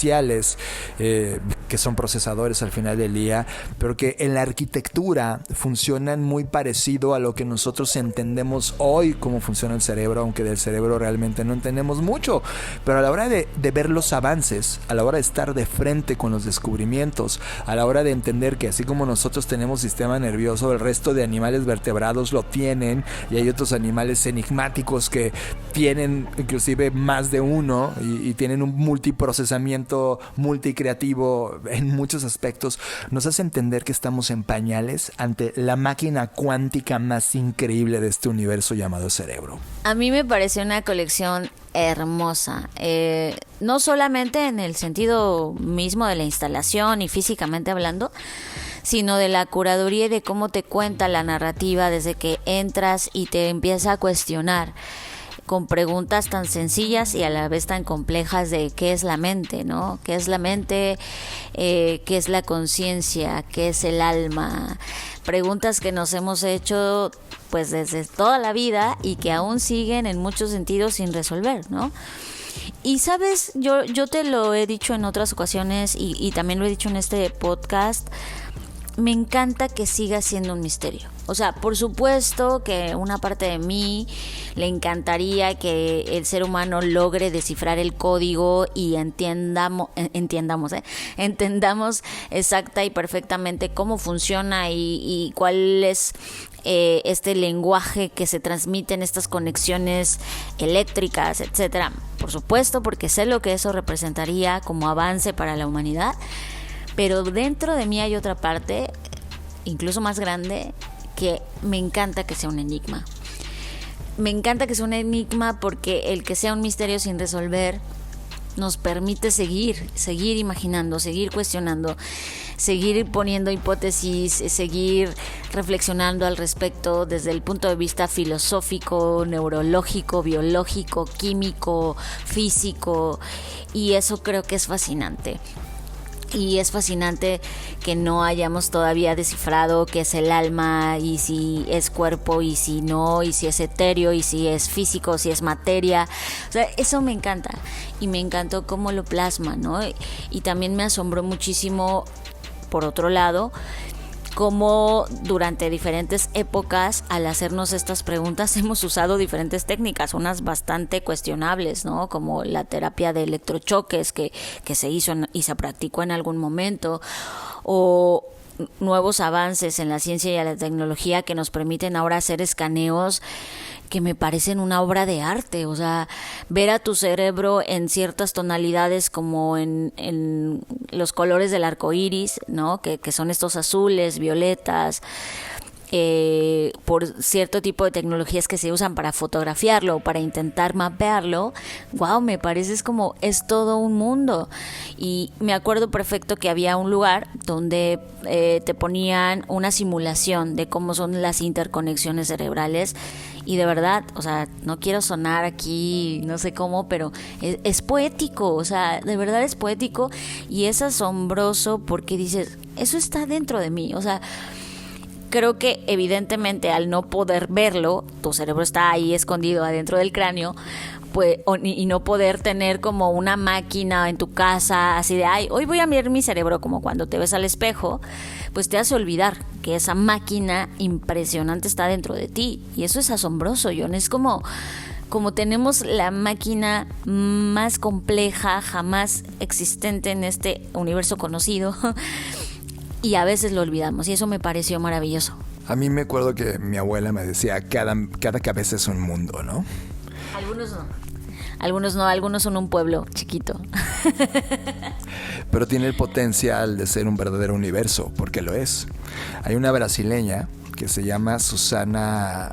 que son procesadores al final del día, pero que en la arquitectura funcionan muy parecido a lo que nosotros entendemos hoy cómo funciona el cerebro, aunque del cerebro realmente no entendemos mucho. Pero a la hora de ver los avances, a la hora de estar de frente con los descubrimientos, a la hora de entender que así como nosotros tenemos sistema nervioso, el resto de animales vertebrados lo tienen, y hay otros animales enigmáticos que tienen inclusive más de uno y tienen un multiprocesamiento multicreativo en muchos aspectos, nos hace entender que estamos en pañales ante la máquina cuántica más increíble de este universo llamado cerebro. A mí me pareció una colección hermosa, no solamente en el sentido mismo de la instalación y físicamente hablando, sino de la curaduría y de cómo te cuenta la narrativa desde que entras y te empieza a cuestionar con preguntas tan sencillas y a la vez tan complejas de qué es la mente, ¿no? ¿Qué es la mente? ¿Qué es la conciencia? ¿Qué es el alma? Preguntas que nos hemos hecho pues desde toda la vida y que aún siguen en muchos sentidos sin resolver, ¿no? Y sabes, yo te lo he dicho en otras ocasiones y también lo he dicho en este podcast, me encanta que siga siendo un misterio. O sea, por supuesto que una parte de mí le encantaría que el ser humano logre descifrar el código y entendamos exacta y perfectamente cómo funciona y cuál es este lenguaje que se transmite en estas conexiones eléctricas, etcétera. Por supuesto, porque sé lo que eso representaría como avance para la humanidad. Pero dentro de mí hay otra parte, incluso más grande, que me encanta que sea un enigma. Me encanta que sea un enigma porque el que sea un misterio sin resolver nos permite seguir imaginando, seguir cuestionando, seguir poniendo hipótesis, seguir reflexionando al respecto desde el punto de vista filosófico, neurológico, biológico, químico, físico, y eso creo que es fascinante. Y es fascinante que no hayamos todavía descifrado qué es el alma, y si es cuerpo, y si no, y si es etéreo, y si es físico, si es materia. O sea, eso me encanta. Y me encantó cómo lo plasma, ¿no? Y también me asombró muchísimo, por otro lado, cómo durante diferentes épocas, al hacernos estas preguntas, hemos usado diferentes técnicas, unas bastante cuestionables, ¿no? Como la terapia de electrochoques que se hizo y se practicó en algún momento, o nuevos avances en la ciencia y en la tecnología que nos permiten ahora hacer escaneos que me parecen una obra de arte. O sea, ver a tu cerebro en ciertas tonalidades como en los colores del arco iris, ¿no? Que son estos azules, violetas, por cierto tipo de tecnologías que se usan para fotografiarlo o para intentar mapearlo. Wow, me parece es todo un mundo. Y me acuerdo perfecto que había un lugar donde te ponían una simulación de cómo son las interconexiones cerebrales. Y de verdad, o sea, no quiero sonar aquí, no sé cómo, pero es poético, o sea, de verdad es poético y es asombroso porque dices, eso está dentro de mí. O sea, creo que evidentemente al no poder verlo, tu cerebro está ahí escondido adentro del cráneo, pues, y no poder tener como una máquina en tu casa así de, ay, hoy voy a mirar mi cerebro, como cuando te ves al espejo, pues te hace olvidar que esa máquina impresionante está dentro de ti. Y eso es asombroso, John. Es como tenemos la máquina más compleja jamás existente en este universo conocido y a veces lo olvidamos, y eso me pareció maravilloso. A mí me acuerdo que mi abuela me decía, cada cabeza es un mundo, ¿no? Algunos no. Algunos no, algunos son un pueblo chiquito. Pero tiene el potencial de ser un verdadero universo, porque lo es. Hay una brasileña que se llama Susana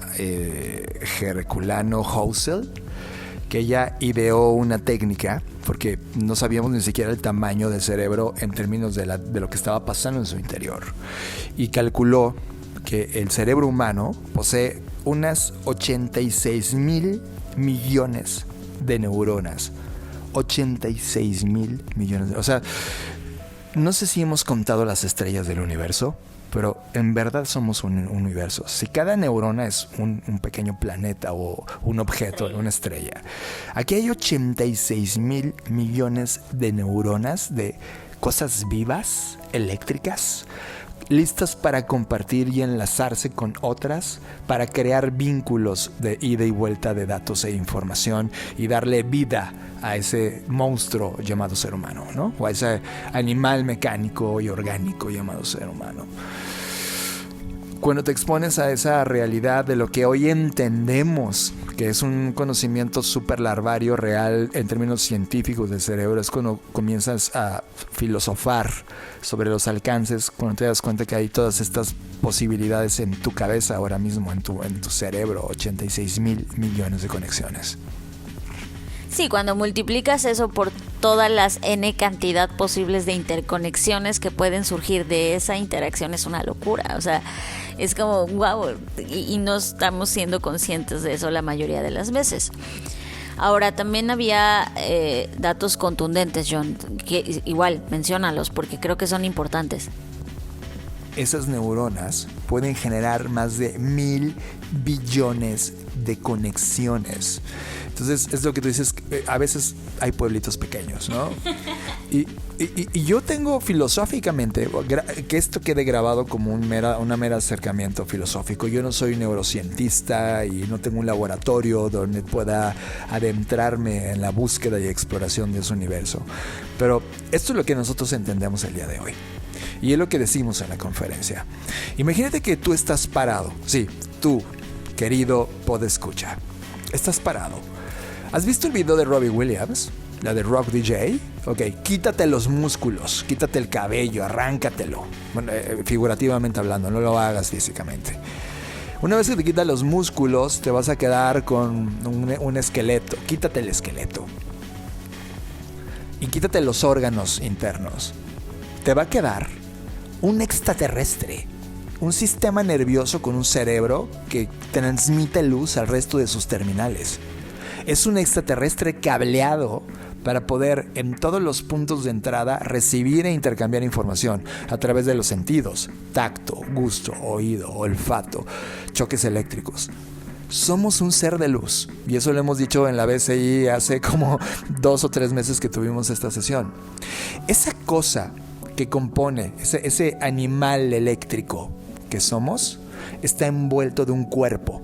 Herculano Housel, que ella ideó una técnica, porque no sabíamos ni siquiera el tamaño del cerebro en términos de lo que estaba pasando en su interior. Y calculó que el cerebro humano posee unas 86,000 millones de neuronas. 86,000 millones. O sea, no sé si hemos contado las estrellas del universo, pero en verdad somos un universo. Si cada neurona es un pequeño planeta o un objeto, una estrella, aquí hay 86,000 millones de neuronas, de cosas vivas, eléctricas, listas para compartir y enlazarse con otras, para crear vínculos de ida y vuelta de datos e información y darle vida a ese monstruo llamado ser humano, ¿no? O a ese animal mecánico y orgánico llamado ser humano. Cuando te expones a esa realidad de lo que hoy entendemos, que es un conocimiento súper larvario, real en términos científicos del cerebro, es cuando comienzas a filosofar sobre los alcances, cuando te das cuenta que hay todas estas posibilidades en tu cabeza ahora mismo, en tu cerebro, 86,000 millones de conexiones. Sí, cuando multiplicas eso por todas las n cantidad posibles de interconexiones que pueden surgir de esa interacción, es una locura. O sea, es como wow, y no estamos siendo conscientes de eso la mayoría de las veces. Ahora, también había datos contundentes, John, que igual, menciónalos porque creo que son importantes. Esas neuronas pueden generar más de 1,000 billones de conexiones. Entonces, es lo que tú dices, a veces hay pueblitos pequeños, ¿no? Y yo tengo filosóficamente, que esto quede grabado como un mero acercamiento filosófico. Yo no soy neurocientista y no tengo un laboratorio donde pueda adentrarme en la búsqueda y exploración de ese universo. Pero esto es lo que nosotros entendemos el día de hoy. Y es lo que decimos en la conferencia. Imagínate que tú estás parado. Sí, tú, querido podescucha, estás parado. ¿Has visto el video de Robbie Williams? La de Rock DJ. Ok, quítate los músculos, quítate el cabello, arráncatelo. Bueno, figurativamente hablando, no lo hagas físicamente. Una vez que te quitas los músculos, te vas a quedar con un esqueleto. Quítate el esqueleto. Y quítate los órganos internos. Te va a quedar un extraterrestre. Un sistema nervioso con un cerebro que transmite luz al resto de sus terminales. Es un extraterrestre cableado para poder en todos los puntos de entrada recibir e intercambiar información a través de los sentidos: tacto, gusto, oído, olfato, choques eléctricos. Somos un ser de luz, y eso lo hemos dicho en la BCI hace como 2 o 3 meses que tuvimos esta sesión. Esa cosa que compone, ese animal eléctrico que somos, está envuelto de un cuerpo.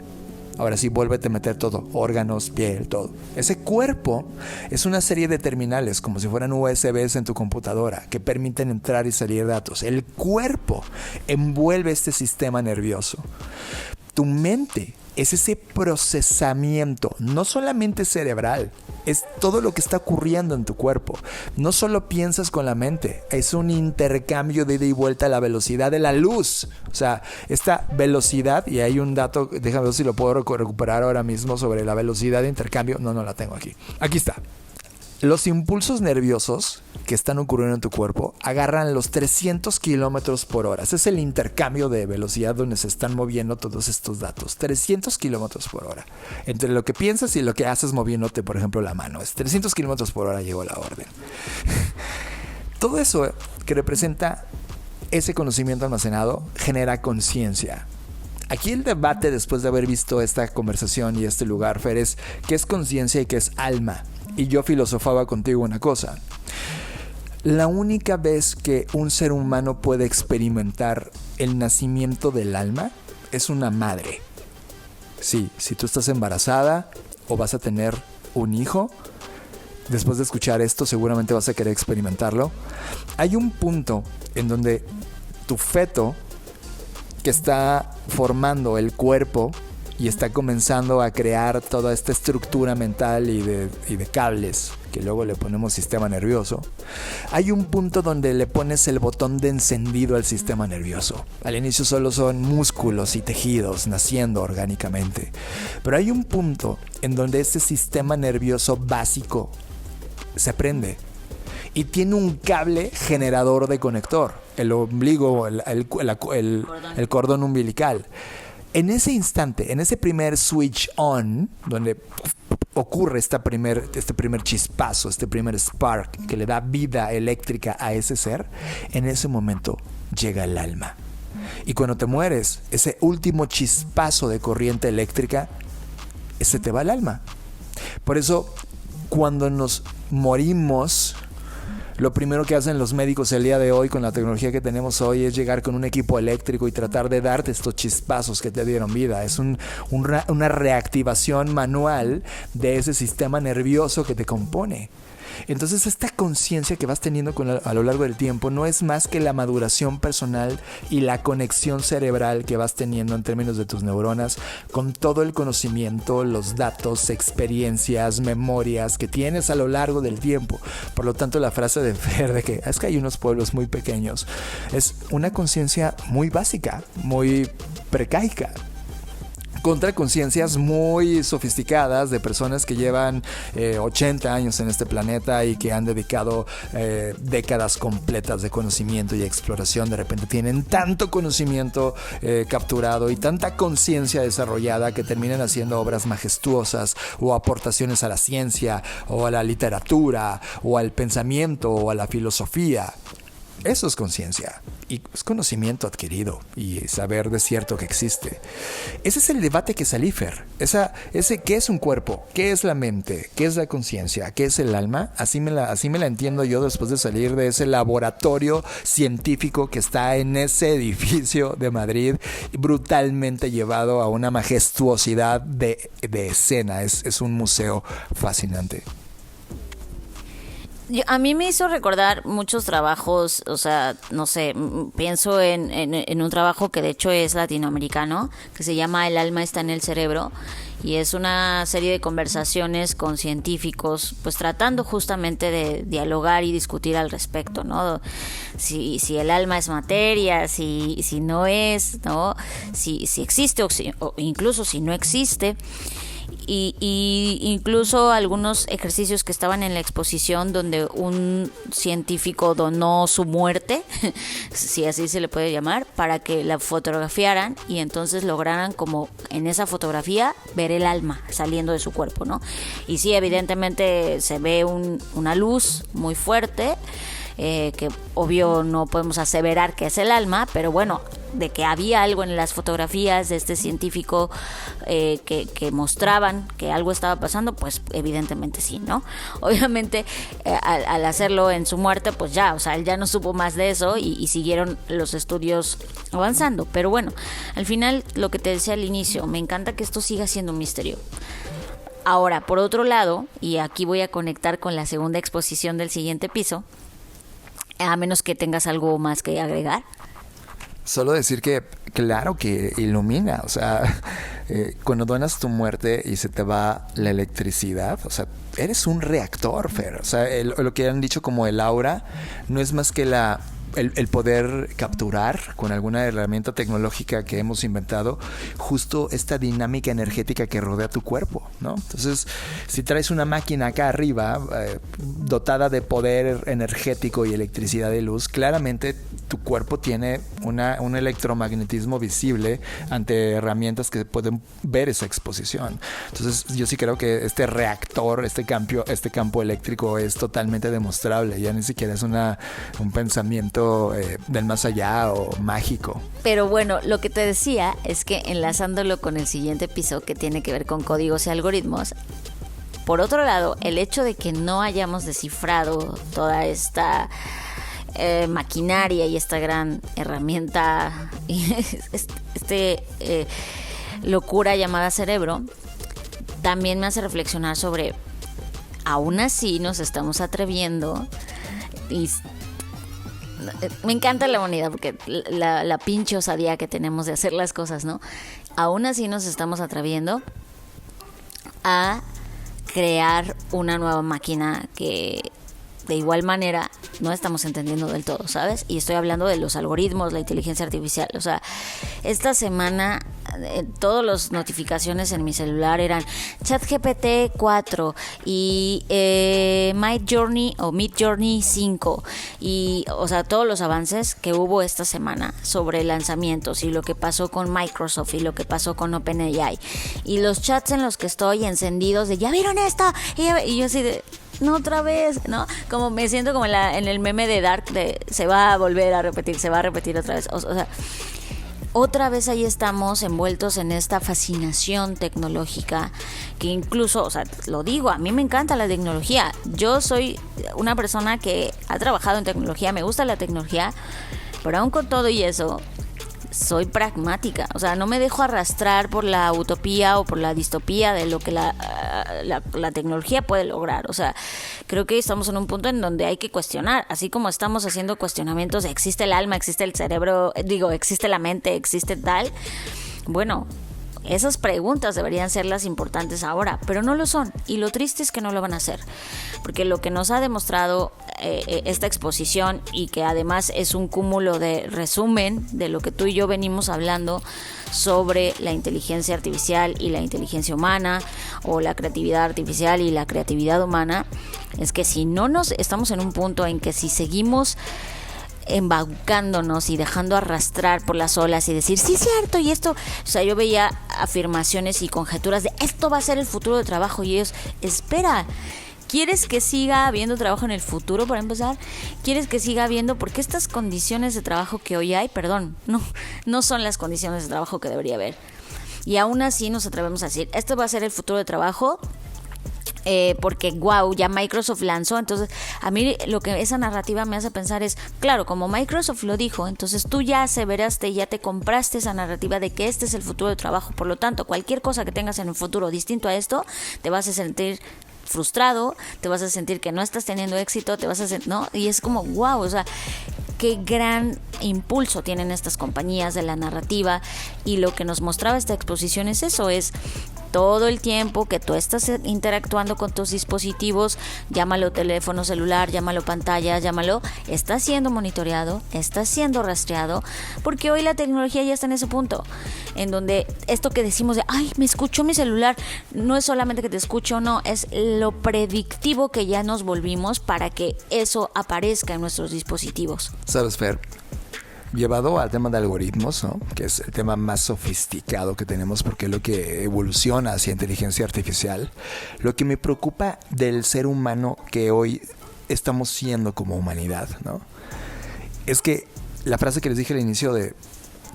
Ahora sí, vuélvete a meter todo, órganos, piel, todo. Ese cuerpo es una serie de terminales, como si fueran USBs en tu computadora, que permiten entrar y salir datos. El cuerpo envuelve este sistema nervioso. Tu mente es ese procesamiento, no solamente cerebral, es todo lo que está ocurriendo en tu cuerpo. No solo piensas con la mente, es un intercambio de ida y vuelta a la velocidad de la luz. O sea, esta velocidad, y hay un dato, déjame ver si lo puedo recuperar ahora mismo sobre la velocidad de intercambio. No la tengo aquí. Aquí está. Los impulsos nerviosos que están ocurriendo en tu cuerpo agarran los 300 kilómetros por hora. Ese es el intercambio de velocidad donde se están moviendo todos estos datos. 300 kilómetros por hora. Entre lo que piensas y lo que haces moviéndote, por ejemplo, la mano. Es 300 kilómetros por hora llegó la orden. Todo eso que representa ese conocimiento almacenado genera conciencia. Aquí el debate, después de haber visto esta conversación y este lugar, Fer, es qué es conciencia y qué es alma. Y yo filosofaba contigo una cosa. La única vez que un ser humano puede experimentar el nacimiento del alma es una madre. Sí, si tú estás embarazada o vas a tener un hijo, después de escuchar esto seguramente vas a querer experimentarlo. Hay un punto en donde tu feto, que está formando el cuerpo y está comenzando a crear toda esta estructura mental y de cables, que luego le ponemos sistema nervioso, hay un punto donde le pones el botón de encendido al sistema nervioso. Al inicio solo son músculos y tejidos naciendo orgánicamente, pero hay un punto en donde este sistema nervioso básico se prende y tiene un cable generador de conector, el ombligo, el cordón umbilical. En ese instante, en ese primer switch on, donde ocurre este primer chispazo, este primer spark que le da vida eléctrica a ese ser, en ese momento llega el alma. Y cuando te mueres, ese último chispazo de corriente eléctrica, se te va el alma. Por eso, cuando nos morimos, lo primero que hacen los médicos el día de hoy con la tecnología que tenemos hoy es llegar con un equipo eléctrico y tratar de darte estos chispazos que te dieron vida. Es una reactivación manual de ese sistema nervioso que te compone. Entonces esta conciencia que vas teniendo a lo largo del tiempo no es más que la maduración personal y la conexión cerebral que vas teniendo en términos de tus neuronas con todo el conocimiento, los datos, experiencias, memorias que tienes a lo largo del tiempo. Por lo tanto, la frase de Fer de que es que hay unos pueblos muy pequeños es una conciencia muy básica, muy precaica, contra conciencias muy sofisticadas de personas que llevan 80 años en este planeta y que han dedicado décadas completas de conocimiento y exploración. De repente tienen tanto conocimiento capturado y tanta conciencia desarrollada que terminan haciendo obras majestuosas o aportaciones a la ciencia o a la literatura o al pensamiento o a la filosofía. Eso es conciencia y es conocimiento adquirido y saber de cierto que existe. Ese es el debate que salí, Fer. ¿Qué es un cuerpo? ¿Qué es la mente? ¿Qué es la conciencia? ¿Qué es el alma? Así me la entiendo yo después de salir de ese laboratorio científico que está en ese edificio de Madrid, brutalmente llevado a una majestuosidad de escena. Es un museo fascinante. A mí me hizo recordar muchos trabajos, o sea, no sé, pienso en un trabajo que de hecho es latinoamericano, que se llama El alma está en el cerebro, y es una serie de conversaciones con científicos, pues tratando justamente de dialogar y discutir al respecto, ¿no? Si el alma es materia, si no es, ¿no? Si existe o incluso si no existe. Y incluso algunos ejercicios que estaban en la exposición donde un científico donó su muerte, si así se le puede llamar, para que la fotografiaran y entonces lograran como en esa fotografía ver el alma saliendo de su cuerpo, ¿no? Y sí, evidentemente se ve una luz muy fuerte, que obvio no podemos aseverar que es el alma, pero bueno, de que había algo en las fotografías de este científico que mostraban que algo estaba pasando, pues evidentemente sí, ¿no? Obviamente al hacerlo en su muerte, pues ya, o sea, él ya no supo más de eso y siguieron los estudios avanzando, pero bueno, al final lo que te decía al inicio, me encanta que esto siga siendo un misterio. Ahora, por otro lado, y aquí voy a conectar con la segunda exposición del siguiente piso, a menos que tengas algo más que agregar. Solo decir que claro que ilumina, o sea, cuando donas tu muerte y se te va la electricidad, o sea, eres un reactor, Fer. O sea, lo que han dicho como el aura no es más que el poder capturar con alguna herramienta tecnológica que hemos inventado justo esta dinámica energética que rodea tu cuerpo, ¿no? Entonces, si traes una máquina acá arriba dotada de poder energético y electricidad y luz, claramente tu cuerpo tiene un electromagnetismo visible ante herramientas que pueden ver esa exposición. Entonces, yo sí creo que este reactor, este campo eléctrico es totalmente demostrable. Ya ni siquiera es un pensamiento del más allá o mágico. Pero bueno, lo que te decía es que enlazándolo con el siguiente piso que tiene que ver con códigos y algoritmos, por otro lado, el hecho de que no hayamos descifrado toda esta maquinaria y esta gran herramienta, locura llamada cerebro, también me hace reflexionar sobre, aún así nos estamos atreviendo y me encanta la humanidad porque la pinche osadía que tenemos de hacer las cosas, ¿no? Aún así nos estamos atreviendo a crear una nueva máquina que de igual manera no estamos entendiendo del todo, ¿sabes? Y estoy hablando de los algoritmos, la inteligencia artificial. O sea, esta semana todas las notificaciones en mi celular eran ChatGPT 4 y Midjourney 5 y, o sea, todos los avances que hubo esta semana sobre lanzamientos y lo que pasó con Microsoft y lo que pasó con OpenAI y los chats en los que estoy encendidos de ¿ya vieron esto? Y yo así de no otra vez, ¿no? Como me siento como en el meme de Dark de se va a volver a repetir, se va a repetir otra vez. O sea, otra vez ahí estamos envueltos en esta fascinación tecnológica que incluso, o sea, lo digo, a mí me encanta la tecnología. Yo soy una persona que ha trabajado en tecnología, me gusta la tecnología, pero aún con todo y eso, soy pragmática, o sea, no me dejo arrastrar por la utopía o por la distopía de lo que la tecnología puede lograr. O sea, creo que estamos en un punto en donde hay que cuestionar, así como estamos haciendo cuestionamientos de existe el alma, existe el cerebro, existe la mente, existe tal. Bueno, esas preguntas deberían ser las importantes ahora, pero no lo son, y lo triste es que no lo van a hacer, porque lo que nos ha demostrado esta exposición, y que además es un cúmulo de resumen de lo que tú y yo venimos hablando sobre la inteligencia artificial y la inteligencia humana, o la creatividad artificial y la creatividad humana, es que si no nos estamos en un punto en que si seguimos embaucándonos y dejando arrastrar por las olas y decir, sí, cierto, y esto, o sea, yo veía afirmaciones y conjeturas de esto va a ser el futuro de trabajo, y ellos, espera, ¿quieres que siga habiendo trabajo en el futuro, para empezar? ¿Quieres que siga habiendo? Porque estas condiciones de trabajo que hoy hay, no son las condiciones de trabajo que debería haber. Y aún así nos atrevemos a decir, esto va a ser el futuro de trabajo, porque wow, ya Microsoft lanzó. Entonces a mí lo que esa narrativa me hace pensar es, claro, como Microsoft lo dijo, entonces tú ya aseveraste, ya te compraste esa narrativa de que este es el futuro de trabajo, por lo tanto cualquier cosa que tengas en el futuro distinto a esto, te vas a sentir frustrado, te vas a sentir que no estás teniendo éxito, te vas a sentir, ¿no? Y es como wow, o sea, qué gran impulso tienen estas compañías de la narrativa. Y lo que nos mostraba esta exposición es eso, es todo el tiempo que tú estás interactuando con tus dispositivos, llámalo teléfono celular, llámalo pantalla, está siendo monitoreado, está siendo rastreado, porque hoy la tecnología ya está en ese punto, en donde esto que decimos de, ay, me escuchó mi celular, no es solamente que te escucho, no, es lo predictivo que ya nos volvimos para que eso aparezca en nuestros dispositivos. ¿Sabes, Fer? Llevado al tema de algoritmos, ¿no? Que es el tema más sofisticado que tenemos porque es lo que evoluciona hacia inteligencia artificial, lo que me preocupa del ser humano que hoy estamos siendo como humanidad, ¿no? Es que la frase que les dije al inicio de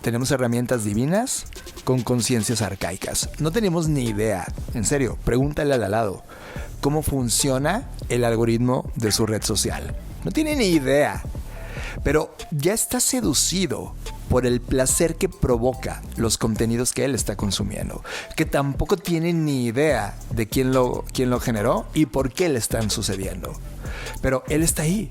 tenemos herramientas divinas con conciencias arcaicas. No tenemos ni idea, en serio, pregúntale al lado cómo funciona el algoritmo de su red social. No tiene ni idea. Pero ya está seducido por el placer que provoca los contenidos que él está consumiendo, que tampoco tiene ni idea de quién lo generó y por qué le están sucediendo. Pero él está ahí,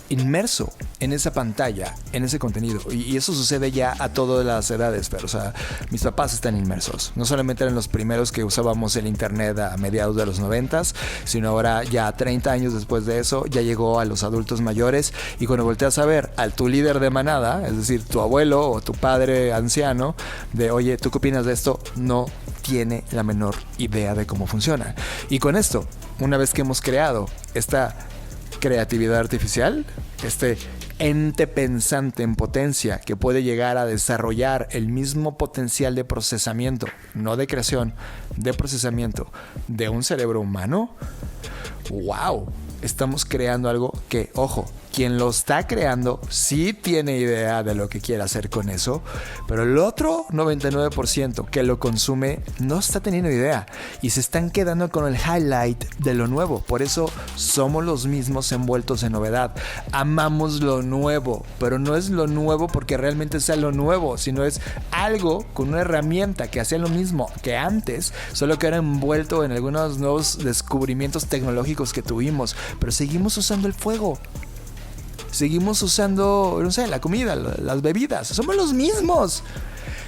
inmerso en esa pantalla, en ese contenido, y eso sucede ya a todas las edades. Pero, o sea, mis papás están inmersos, no solamente eran los primeros que usábamos el internet a mediados de los 90s, sino ahora ya 30 años después de eso ya llegó a los adultos mayores. Y cuando volteas a ver a tu líder de manada, es decir, tu abuelo o tu padre anciano, de oye, ¿tú qué opinas de esto? No tiene la menor idea de cómo funciona. Y con esto, una vez que hemos creado esta creatividad artificial, este ente pensante en potencia que puede llegar a desarrollar el mismo potencial de procesamiento, no de creación, de procesamiento de un cerebro humano, wow, estamos creando algo que, ojo, quien lo está creando sí tiene idea de lo que quiere hacer con eso, pero el otro 99% que lo consume no está teniendo idea y se están quedando con el highlight de lo nuevo. Por eso somos los mismos envueltos en novedad. Amamos lo nuevo, pero no es lo nuevo porque realmente sea lo nuevo, sino es algo con una herramienta que hacía lo mismo que antes, solo que era envuelto en algunos nuevos descubrimientos tecnológicos que tuvimos, pero seguimos usando el fuego. seguimos usando, no sé, la comida, las bebidas, somos los mismos.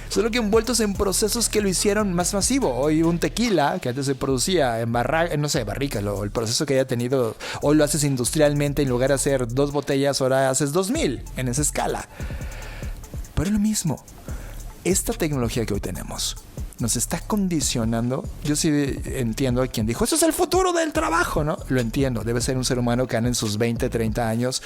Solo que envueltos en procesos que lo hicieron más masivo. Hoy un tequila que antes se producía en barricas, el proceso que haya tenido, hoy lo haces industrialmente, en lugar de hacer 2 botellas, ahora haces 2000 en esa escala. Pero es lo mismo. Esta tecnología que hoy tenemos nos está condicionando. Yo sí entiendo a quien dijo, eso es el futuro del trabajo, ¿no? Lo entiendo, debe ser un ser humano que anda en sus 20, 30 años,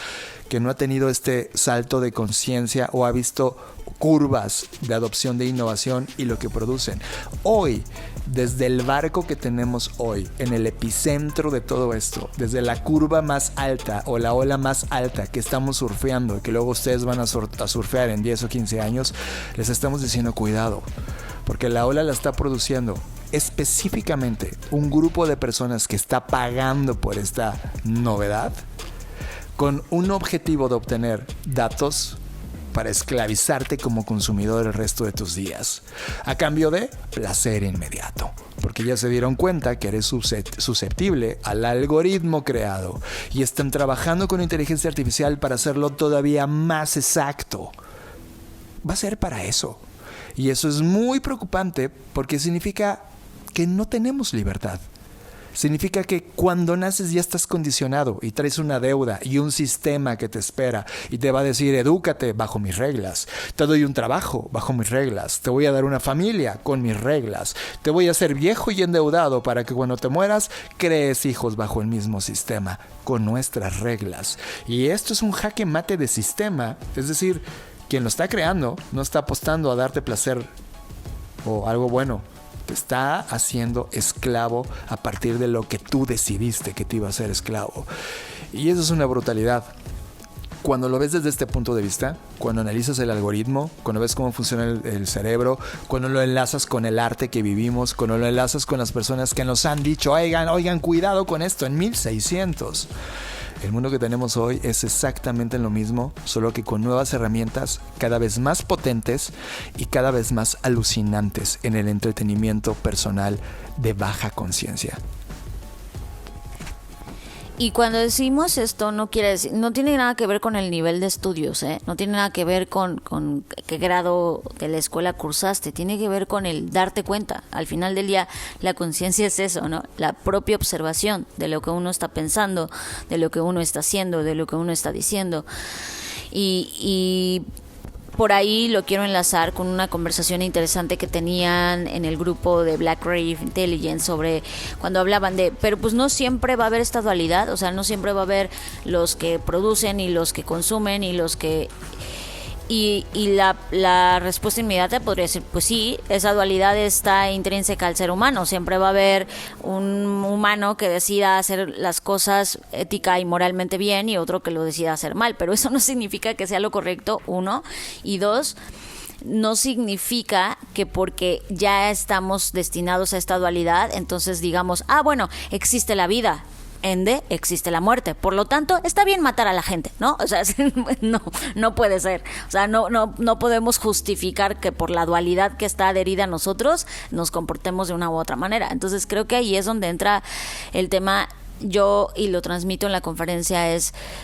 que no ha tenido este salto de conciencia o ha visto curvas de adopción de innovación y lo que producen. Hoy, desde el barco que tenemos hoy, en el epicentro de todo esto, desde la curva más alta o la ola más alta que estamos surfeando y que luego ustedes van a surfear en 10 o 15 años, les estamos diciendo cuidado, porque la ola la está produciendo específicamente un grupo de personas que está pagando por esta novedad con un objetivo de obtener datos para esclavizarte como consumidor el resto de tus días, a cambio de placer inmediato, porque ya se dieron cuenta que eres susceptible al algoritmo creado y están trabajando con inteligencia artificial para hacerlo todavía más exacto. Va a ser para eso. Y eso es muy preocupante porque significa que no tenemos libertad. Significa que cuando naces ya estás condicionado y traes una deuda y un sistema que te espera y te va a decir, edúcate bajo mis reglas, te doy un trabajo bajo mis reglas, te voy a dar una familia con mis reglas, te voy a hacer viejo y endeudado para que cuando te mueras crees hijos bajo el mismo sistema, con nuestras reglas. Y esto es un jaque mate de sistema, es decir, quien lo está creando no está apostando a darte placer o algo bueno. Te está haciendo esclavo a partir de lo que tú decidiste que te iba a hacer esclavo. Y eso es una brutalidad. Cuando lo ves desde este punto de vista, cuando analizas el algoritmo, cuando ves cómo funciona el cerebro, cuando lo enlazas con el arte que vivimos, cuando lo enlazas con las personas que nos han dicho, oigan, cuidado con esto, en 1600. El mundo que tenemos hoy es exactamente lo mismo, solo que con nuevas herramientas cada vez más potentes y cada vez más alucinantes en el entretenimiento personal de baja conciencia. Y cuando decimos esto, no quiere decir, no tiene nada que ver con el nivel de estudios, no tiene nada que ver con qué grado de la escuela cursaste, tiene que ver con el darte cuenta. Al final del día, la conciencia es eso, ¿no? La propia observación de lo que uno está pensando, de lo que uno está haciendo, de lo que uno está diciendo. Y por ahí lo quiero enlazar con una conversación interesante que tenían en el grupo de Black Reef Intelligence sobre cuando hablaban de, pero pues no siempre va a haber esta dualidad, o sea, no siempre va a haber los que producen y los que consumen y los que... Y la respuesta inmediata podría ser, pues sí, esa dualidad está intrínseca al ser humano. Siempre va a haber un humano que decida hacer las cosas ética y moralmente bien y otro que lo decida hacer mal. Pero eso no significa que sea lo correcto, uno. Y dos, no significa que porque ya estamos destinados a esta dualidad, entonces digamos, bueno, existe la vida. Ende, existe la muerte. Por lo tanto, está bien matar a la gente, ¿no? O sea, no puede ser. O sea, no podemos justificar que por la dualidad que está adherida a nosotros nos comportemos de una u otra manera. Entonces, creo que ahí es donde entra el tema. Yo, y lo transmito en la conferencia,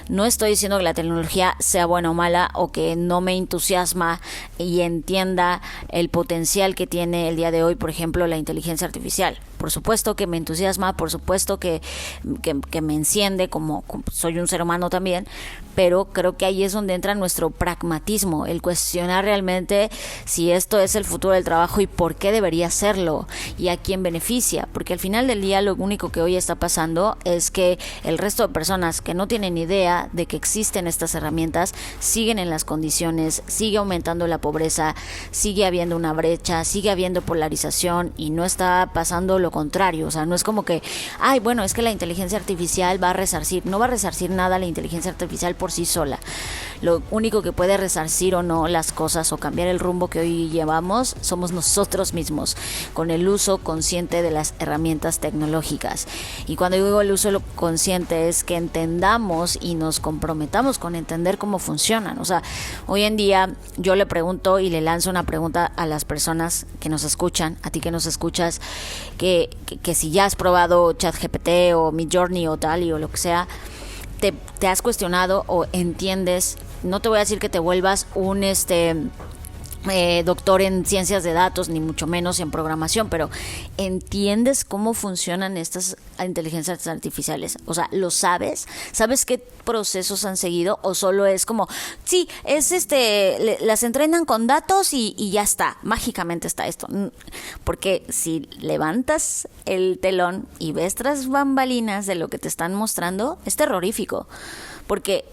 no estoy diciendo que la tecnología sea buena o mala o que no me entusiasma y entienda el potencial que tiene el día de hoy, por ejemplo, la inteligencia artificial. Por supuesto que me entusiasma, por supuesto que me enciende, como soy un ser humano también, pero creo que ahí es donde entra nuestro pragmatismo, el cuestionar realmente si esto es el futuro del trabajo y por qué debería serlo y a quién beneficia, porque al final del día lo único que hoy está pasando es que el resto de personas que no tienen idea de que existen estas herramientas siguen en las condiciones, sigue aumentando la pobreza, sigue habiendo una brecha, sigue habiendo polarización y no está pasando lo contrario. O sea, no es como que, bueno, es que la inteligencia artificial va a resarcir. No va a resarcir nada la inteligencia artificial por sí sola. Lo único que puede resarcir o no las cosas o cambiar el rumbo que hoy llevamos somos nosotros mismos, con el uso consciente de las herramientas tecnológicas. Y cuando digo el uso consciente es que entendamos y nos comprometamos con entender cómo funcionan. O sea, hoy en día yo le pregunto y le lanzo una pregunta a las personas que nos escuchan, a ti que nos escuchas, que si ya has probado ChatGPT o Midjourney o tal y o lo que sea, te has cuestionado o entiendes, no te voy a decir que te vuelvas un doctor en ciencias de datos, ni mucho menos en programación, pero entiendes cómo funcionan estas inteligencias artificiales. O sea, ¿lo sabes? ¿Sabes qué procesos han seguido? ¿O solo es como, sí, es las entrenan con datos y ya está, mágicamente está esto? Porque si levantas el telón y ves tras bambalinas de lo que te están mostrando, es terrorífico, porque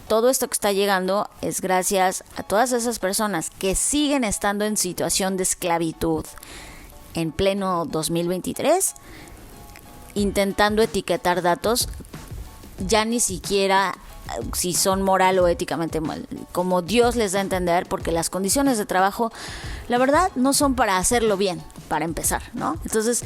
todo esto que está llegando es gracias a todas esas personas que siguen estando en situación de esclavitud en pleno 2023, intentando etiquetar datos, ya ni siquiera si son moral o éticamente mal, como Dios les da a entender, porque las condiciones de trabajo, la verdad, no son para hacerlo bien, para empezar, ¿no? Entonces,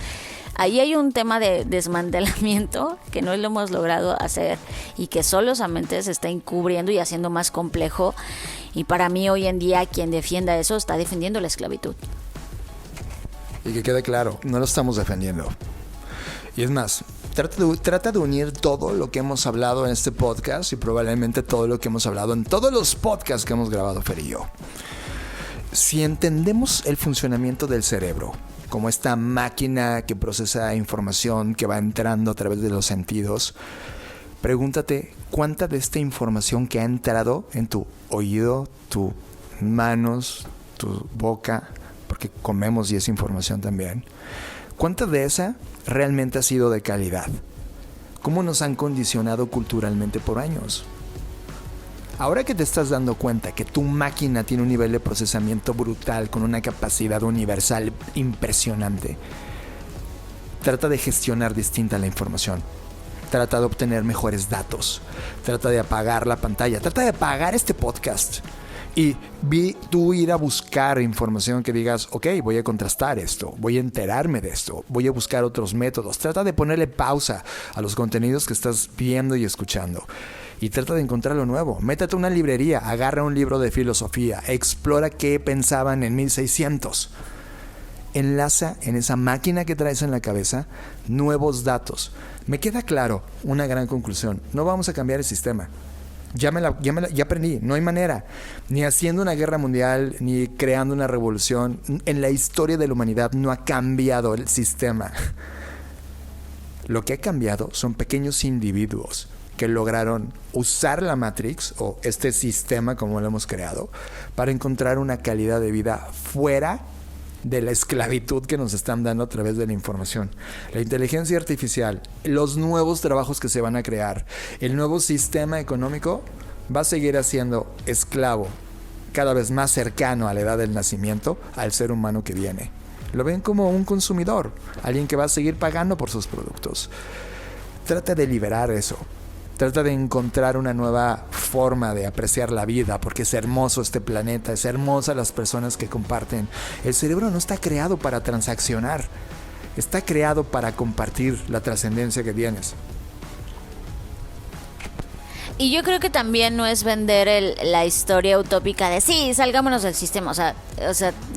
ahí hay un tema de desmantelamiento que no lo hemos logrado hacer y que solamente se está encubriendo y haciendo más complejo. Y para mí hoy en día quien defienda eso está defendiendo la esclavitud. Y que quede claro, no lo estamos defendiendo. Y es más, trata de unir todo lo que hemos hablado en este podcast y probablemente todo lo que hemos hablado en todos los podcasts que hemos grabado Fer y yo. Si entendemos el funcionamiento del cerebro como esta máquina que procesa información que va entrando a través de los sentidos, pregúntate cuánta de esta información que ha entrado en tu oído, tus manos, tu boca, porque comemos y es información también, cuánta de esa realmente ha sido de calidad. ¿Cómo nos han condicionado culturalmente por años? Ahora que te estás dando cuenta que tu máquina tiene un nivel de procesamiento brutal con una capacidad universal impresionante, trata de gestionar distinta la información. Trata de obtener mejores datos. Trata de apagar la pantalla. Trata de apagar este podcast. Y tú ir a buscar información que digas, ok, voy a contrastar esto, voy a enterarme de esto, voy a buscar otros métodos. Trata de ponerle pausa a los contenidos que estás viendo y escuchando. Y trata de encontrar lo nuevo. Métete a una librería, agarra un libro de filosofía, explora qué pensaban en 1600. Enlaza en esa máquina que traes en la cabeza nuevos datos. Me queda claro una gran conclusión. No vamos a cambiar el sistema. Ya aprendí, no hay manera. Ni haciendo una guerra mundial, ni creando una revolución. En la historia de la humanidad no ha cambiado el sistema. Lo que ha cambiado son pequeños individuos que lograron usar la Matrix, o este sistema como lo hemos creado, para encontrar una calidad de vida fuera de la esclavitud que nos están dando a través de la información. La inteligencia artificial, los nuevos trabajos que se van a crear, el nuevo sistema económico va a seguir haciendo esclavo cada vez más cercano a la edad del nacimiento al ser humano que viene. Lo ven como un consumidor, alguien que va a seguir pagando por sus productos. Trata de liberar eso. Trata de encontrar una nueva forma de apreciar la vida, porque es hermoso este planeta, es hermosa las personas que comparten. El cerebro no está creado para transaccionar, está creado para compartir la trascendencia que tienes. Y yo creo que también no es vender la historia utópica de sí, salgámonos del sistema, o sea,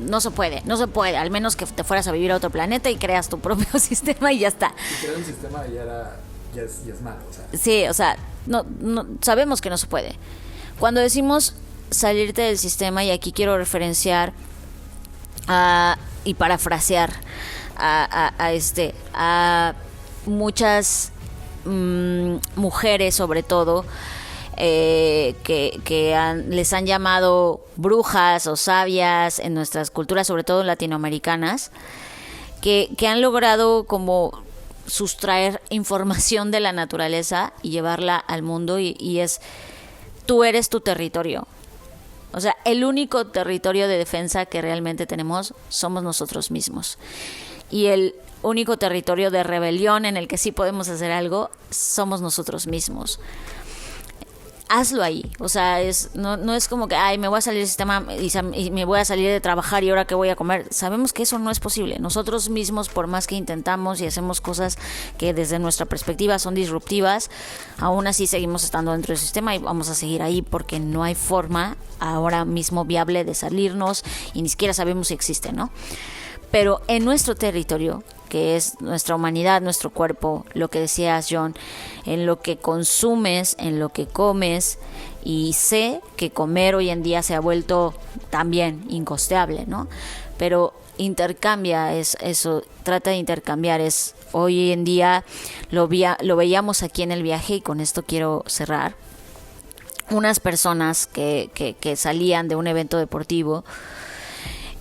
no se puede, al menos que te fueras a vivir a otro planeta y creas tu propio sistema y ya está. Si creas un sistema ya es malo, o sea. Sí, o sea, no, sabemos que no se puede. Cuando decimos salirte del sistema, y aquí quiero referenciar y parafrasear a muchas mujeres, sobre todo, que les han llamado brujas o sabias en nuestras culturas, sobre todo latinoamericanas, que han logrado como sustraer información de la naturaleza y llevarla al mundo, y es: tú eres tu territorio. O sea, el único territorio de defensa que realmente tenemos somos nosotros mismos. Y el único territorio de rebelión en el que sí podemos hacer algo somos nosotros mismos. Hazlo ahí. O sea, no es como que me voy a salir del sistema y me voy a salir de trabajar y ahora qué voy a comer. Sabemos que eso no es posible. Nosotros mismos, por más que intentamos y hacemos cosas que desde nuestra perspectiva son disruptivas, aún así seguimos estando dentro del sistema y vamos a seguir ahí, porque no hay forma ahora mismo viable de salirnos y ni siquiera sabemos si existe, ¿no? Pero en nuestro territorio que es nuestra humanidad, nuestro cuerpo, lo que decías, John, en lo que consumes, en lo que comes, y sé que comer hoy en día se ha vuelto también incosteable, ¿no? Pero intercambia eso, trata de intercambiar. Hoy en día lo veíamos aquí en el viaje, y con esto quiero cerrar. Unas personas que salían de un evento deportivo,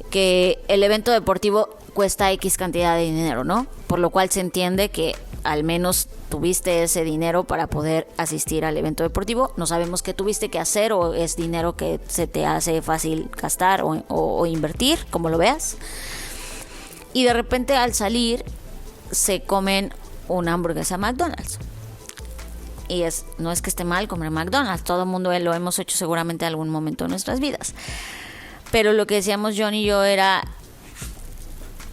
que el evento deportivo cuesta X cantidad de dinero, ¿no? Por lo cual se entiende que al menos tuviste ese dinero para poder asistir al evento deportivo. No sabemos qué tuviste que hacer, o es dinero que se te hace fácil gastar o invertir, como lo veas. Y de repente al salir se comen una hamburguesa McDonald's. Y no es que esté mal comer McDonald's, todo el mundo lo hemos hecho seguramente en algún momento de nuestras vidas. Pero lo que decíamos John y yo era,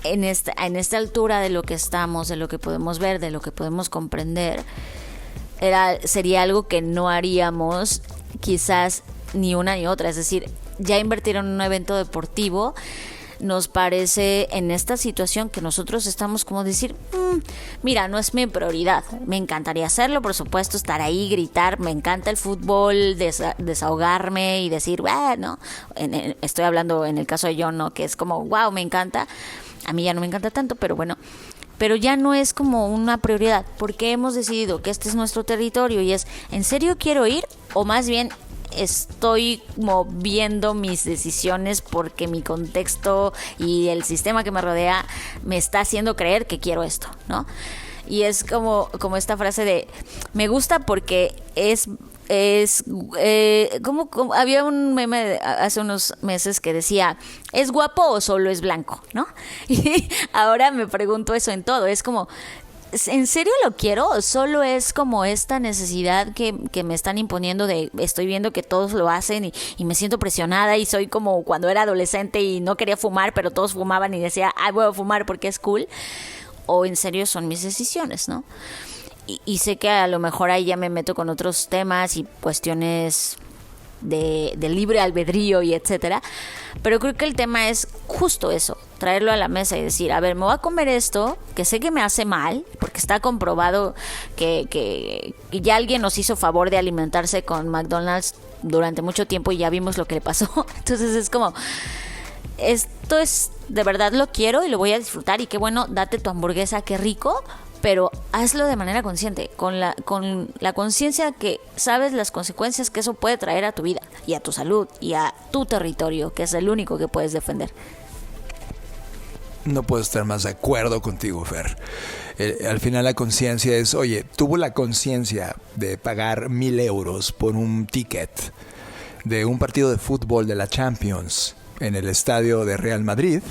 en esta altura de lo que estamos, de lo que podemos ver, de lo que podemos comprender, sería algo que no haríamos quizás ni una ni otra. Es decir, ya invertir en un evento deportivo nos parece, en esta situación que nosotros estamos, como decir, mira, no es mi prioridad. Me encantaría hacerlo, por supuesto, estar ahí, gritar, me encanta el fútbol, desahogarme y decir, bueno, estoy hablando en el caso de John, ¿no? Que es como, wow, me encanta. A mí ya no me encanta tanto, pero bueno, pero ya no es como una prioridad, porque hemos decidido que este es nuestro territorio y es, ¿en serio quiero ir? O más bien estoy moviendo mis decisiones porque mi contexto y el sistema que me rodea me está haciendo creer que quiero esto, ¿no? Y es como esta frase de, me gusta porque como había un meme hace unos meses que decía, ¿es guapo o solo es blanco? ¿No? Y ahora me pregunto eso en todo. Es como, ¿en serio lo quiero? ¿O solo es como esta necesidad que me están imponiendo de, estoy viendo que todos lo hacen y me siento presionada, y soy como cuando era adolescente y no quería fumar, pero todos fumaban y decía, voy a fumar porque es cool? ¿O en serio son mis decisiones, no? Y sé que a lo mejor ahí ya me meto con otros temas y cuestiones de libre albedrío y etcétera, pero creo que el tema es justo eso, traerlo a la mesa y decir, a ver, me voy a comer esto, que sé que me hace mal, porque está comprobado que ya alguien nos hizo favor de alimentarse con McDonald's durante mucho tiempo y ya vimos lo que le pasó. Entonces es como, esto es, de verdad lo quiero y lo voy a disfrutar, y qué bueno, date tu hamburguesa, qué rico, pero hazlo de manera consciente, con la conciencia que sabes las consecuencias que eso puede traer a tu vida y a tu salud y a tu territorio, que es el único que puedes defender. No puedo estar más de acuerdo contigo, Fer. Al final la conciencia es, oye, tuvo la conciencia de pagar 1,000 euros por un ticket de un partido de fútbol de la Champions en el estadio de Real Madrid,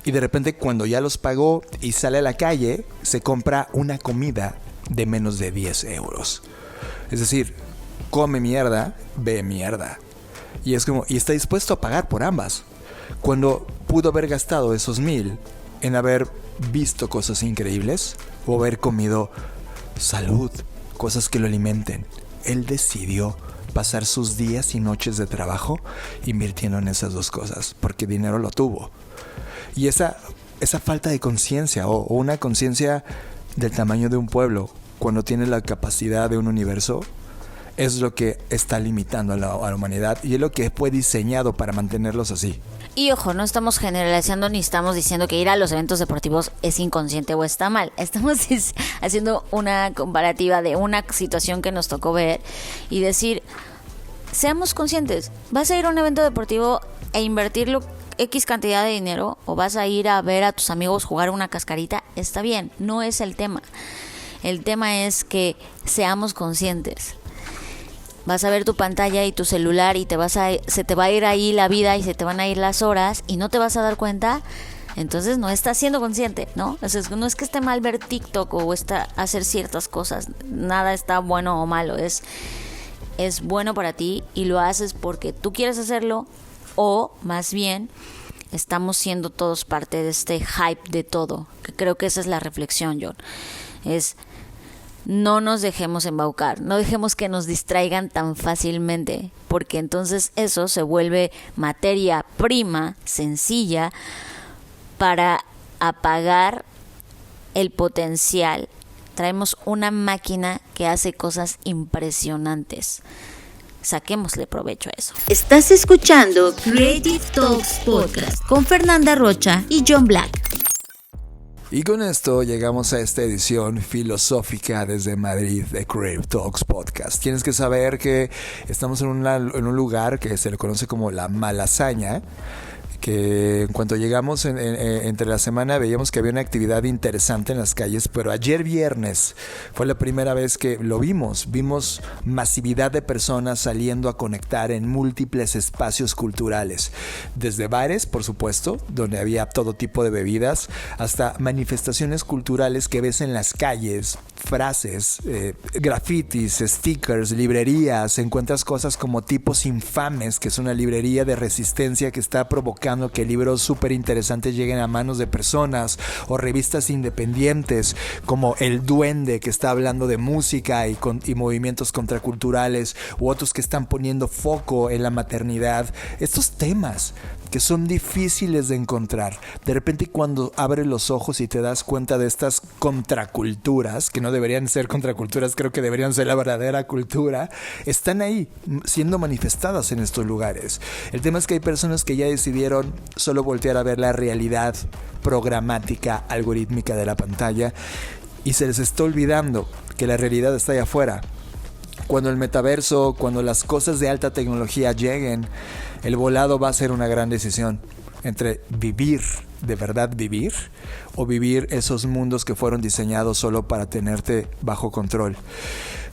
y de repente cuando ya los pagó y sale a la calle, se compra una comida de menos de 10 euros. Es decir, come mierda, ve mierda. Y es como, y está dispuesto a pagar por ambas, cuando pudo haber gastado esos 1,000 en haber visto cosas increíbles o haber comido salud, cosas que lo alimenten. Él decidió pasar sus días y noches de trabajo invirtiendo en esas dos cosas, porque dinero lo tuvo. Y esa falta de conciencia, o una conciencia del tamaño de un pueblo, cuando tiene la capacidad de un universo, es lo que está limitando a la humanidad, y es lo que fue diseñado para mantenerlos así. Y ojo, no estamos generalizando ni estamos diciendo que ir a los eventos deportivos es inconsciente o está mal. Estamos haciendo una comparativa de una situación que nos tocó ver y decir, seamos conscientes. ¿Vas a ir a un evento deportivo e invertirlo X cantidad de dinero, o vas a ir a ver a tus amigos jugar una cascarita? Está bien, no es el tema. El tema es que seamos conscientes. Vas a ver tu pantalla y tu celular y se te va a ir ahí la vida y se te van a ir las horas y no te vas a dar cuenta. Entonces no estás siendo consciente, ¿no? O sea, no es que esté mal ver TikTok o hacer ciertas cosas. Nada está bueno o malo. Es bueno para ti y lo haces porque tú quieres hacerlo, o más bien estamos siendo todos parte de este hype de todo. Que creo que esa es la reflexión, John. No nos dejemos embaucar, no dejemos que nos distraigan tan fácilmente, porque entonces eso se vuelve materia prima, sencilla, para apagar el potencial. Traemos una máquina que hace cosas impresionantes. Saquémosle provecho a eso. Estás escuchando Creative Talks Podcast con Fernanda Rocha y John Black. Y con esto llegamos a esta edición filosófica desde Madrid de Creative Talks Podcast. Tienes que saber que estamos en un lugar que se le conoce como La Malasaña, que en cuanto llegamos entre la semana veíamos que había una actividad interesante en las calles, pero ayer viernes fue la primera vez que lo vimos masividad de personas saliendo a conectar en múltiples espacios culturales, desde bares, por supuesto, donde había todo tipo de bebidas, hasta manifestaciones culturales que ves en las calles, frases, grafitis, stickers, librerías. Encuentras cosas como Tipos Infames, que es una librería de resistencia que está provocando que libros súper interesantes lleguen a manos de personas, o revistas independientes como El Duende, que está hablando de música y movimientos contraculturales, u otros que están poniendo foco en la maternidad. Estos temas que son difíciles de encontrar. De repente, cuando abres los ojos y te das cuenta de estas contraculturas, que no deberían ser contraculturas, creo que deberían ser la verdadera cultura, están ahí siendo manifestadas en estos lugares. El tema es que hay personas que ya decidieron solo voltear a ver la realidad programática, algorítmica de la pantalla, y se les está olvidando que la realidad está allá afuera. Cuando el metaverso, cuando las cosas de alta tecnología lleguen, el volado va a ser una gran decisión entre vivir, de verdad vivir, o vivir esos mundos que fueron diseñados solo para tenerte bajo control.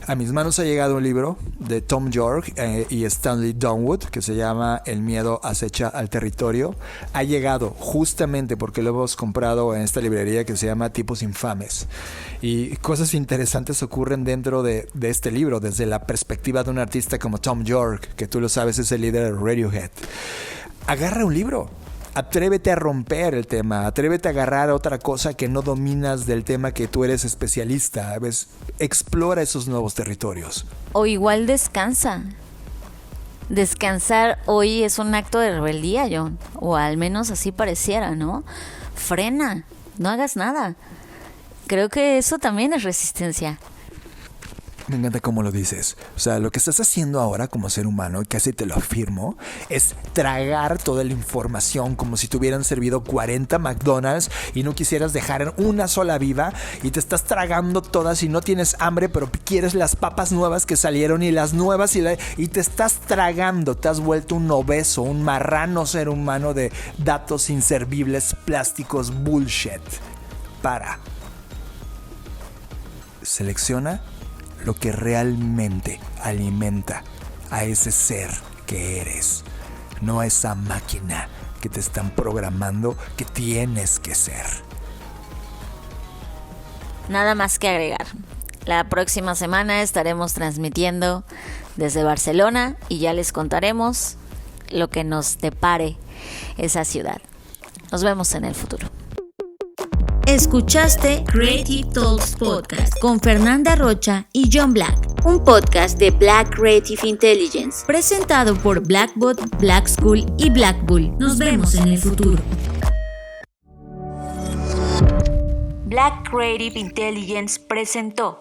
A mis manos ha llegado un libro de Tom York y Stanley Donwood que se llama El miedo acecha al territorio. Ha llegado justamente porque lo hemos comprado en esta librería que se llama Tipos Infames. Y cosas interesantes ocurren dentro de este libro, desde la perspectiva de un artista como Tom York, que tú lo sabes es el líder de Radiohead. Agarra un libro. Atrévete a romper el tema, atrévete a agarrar otra cosa que no dominas del tema que tú eres especialista. ¿Ves? Explora esos nuevos territorios. O igual descansa. Descansar hoy es un acto de rebeldía, John. O al menos así pareciera, ¿no? Frena, no hagas nada. Creo que eso también es resistencia. Me encanta cómo lo dices. O sea, lo que estás haciendo ahora como ser humano, y casi te lo afirmo, es tragar toda la información como si te hubieran servido 40 McDonald's y no quisieras dejar una sola viva, y te estás tragando todas y no tienes hambre, pero quieres las papas nuevas que salieron y las nuevas y te estás tragando. Te has vuelto un obeso, un marrano ser humano de datos inservibles, plásticos, bullshit. Selecciona lo que realmente alimenta a ese ser que eres, no a esa máquina que te están programando que tienes que ser. Nada más que agregar. La próxima semana estaremos transmitiendo desde Barcelona y ya les contaremos lo que nos depare esa ciudad. Nos vemos en el futuro. Escuchaste Creative Talks Podcast con Fernanda Rocha y John Black, un podcast de Black Creative Intelligence, presentado por Blackbot, Black School y Black Bull. Nos vemos en el futuro. Black Creative Intelligence presentó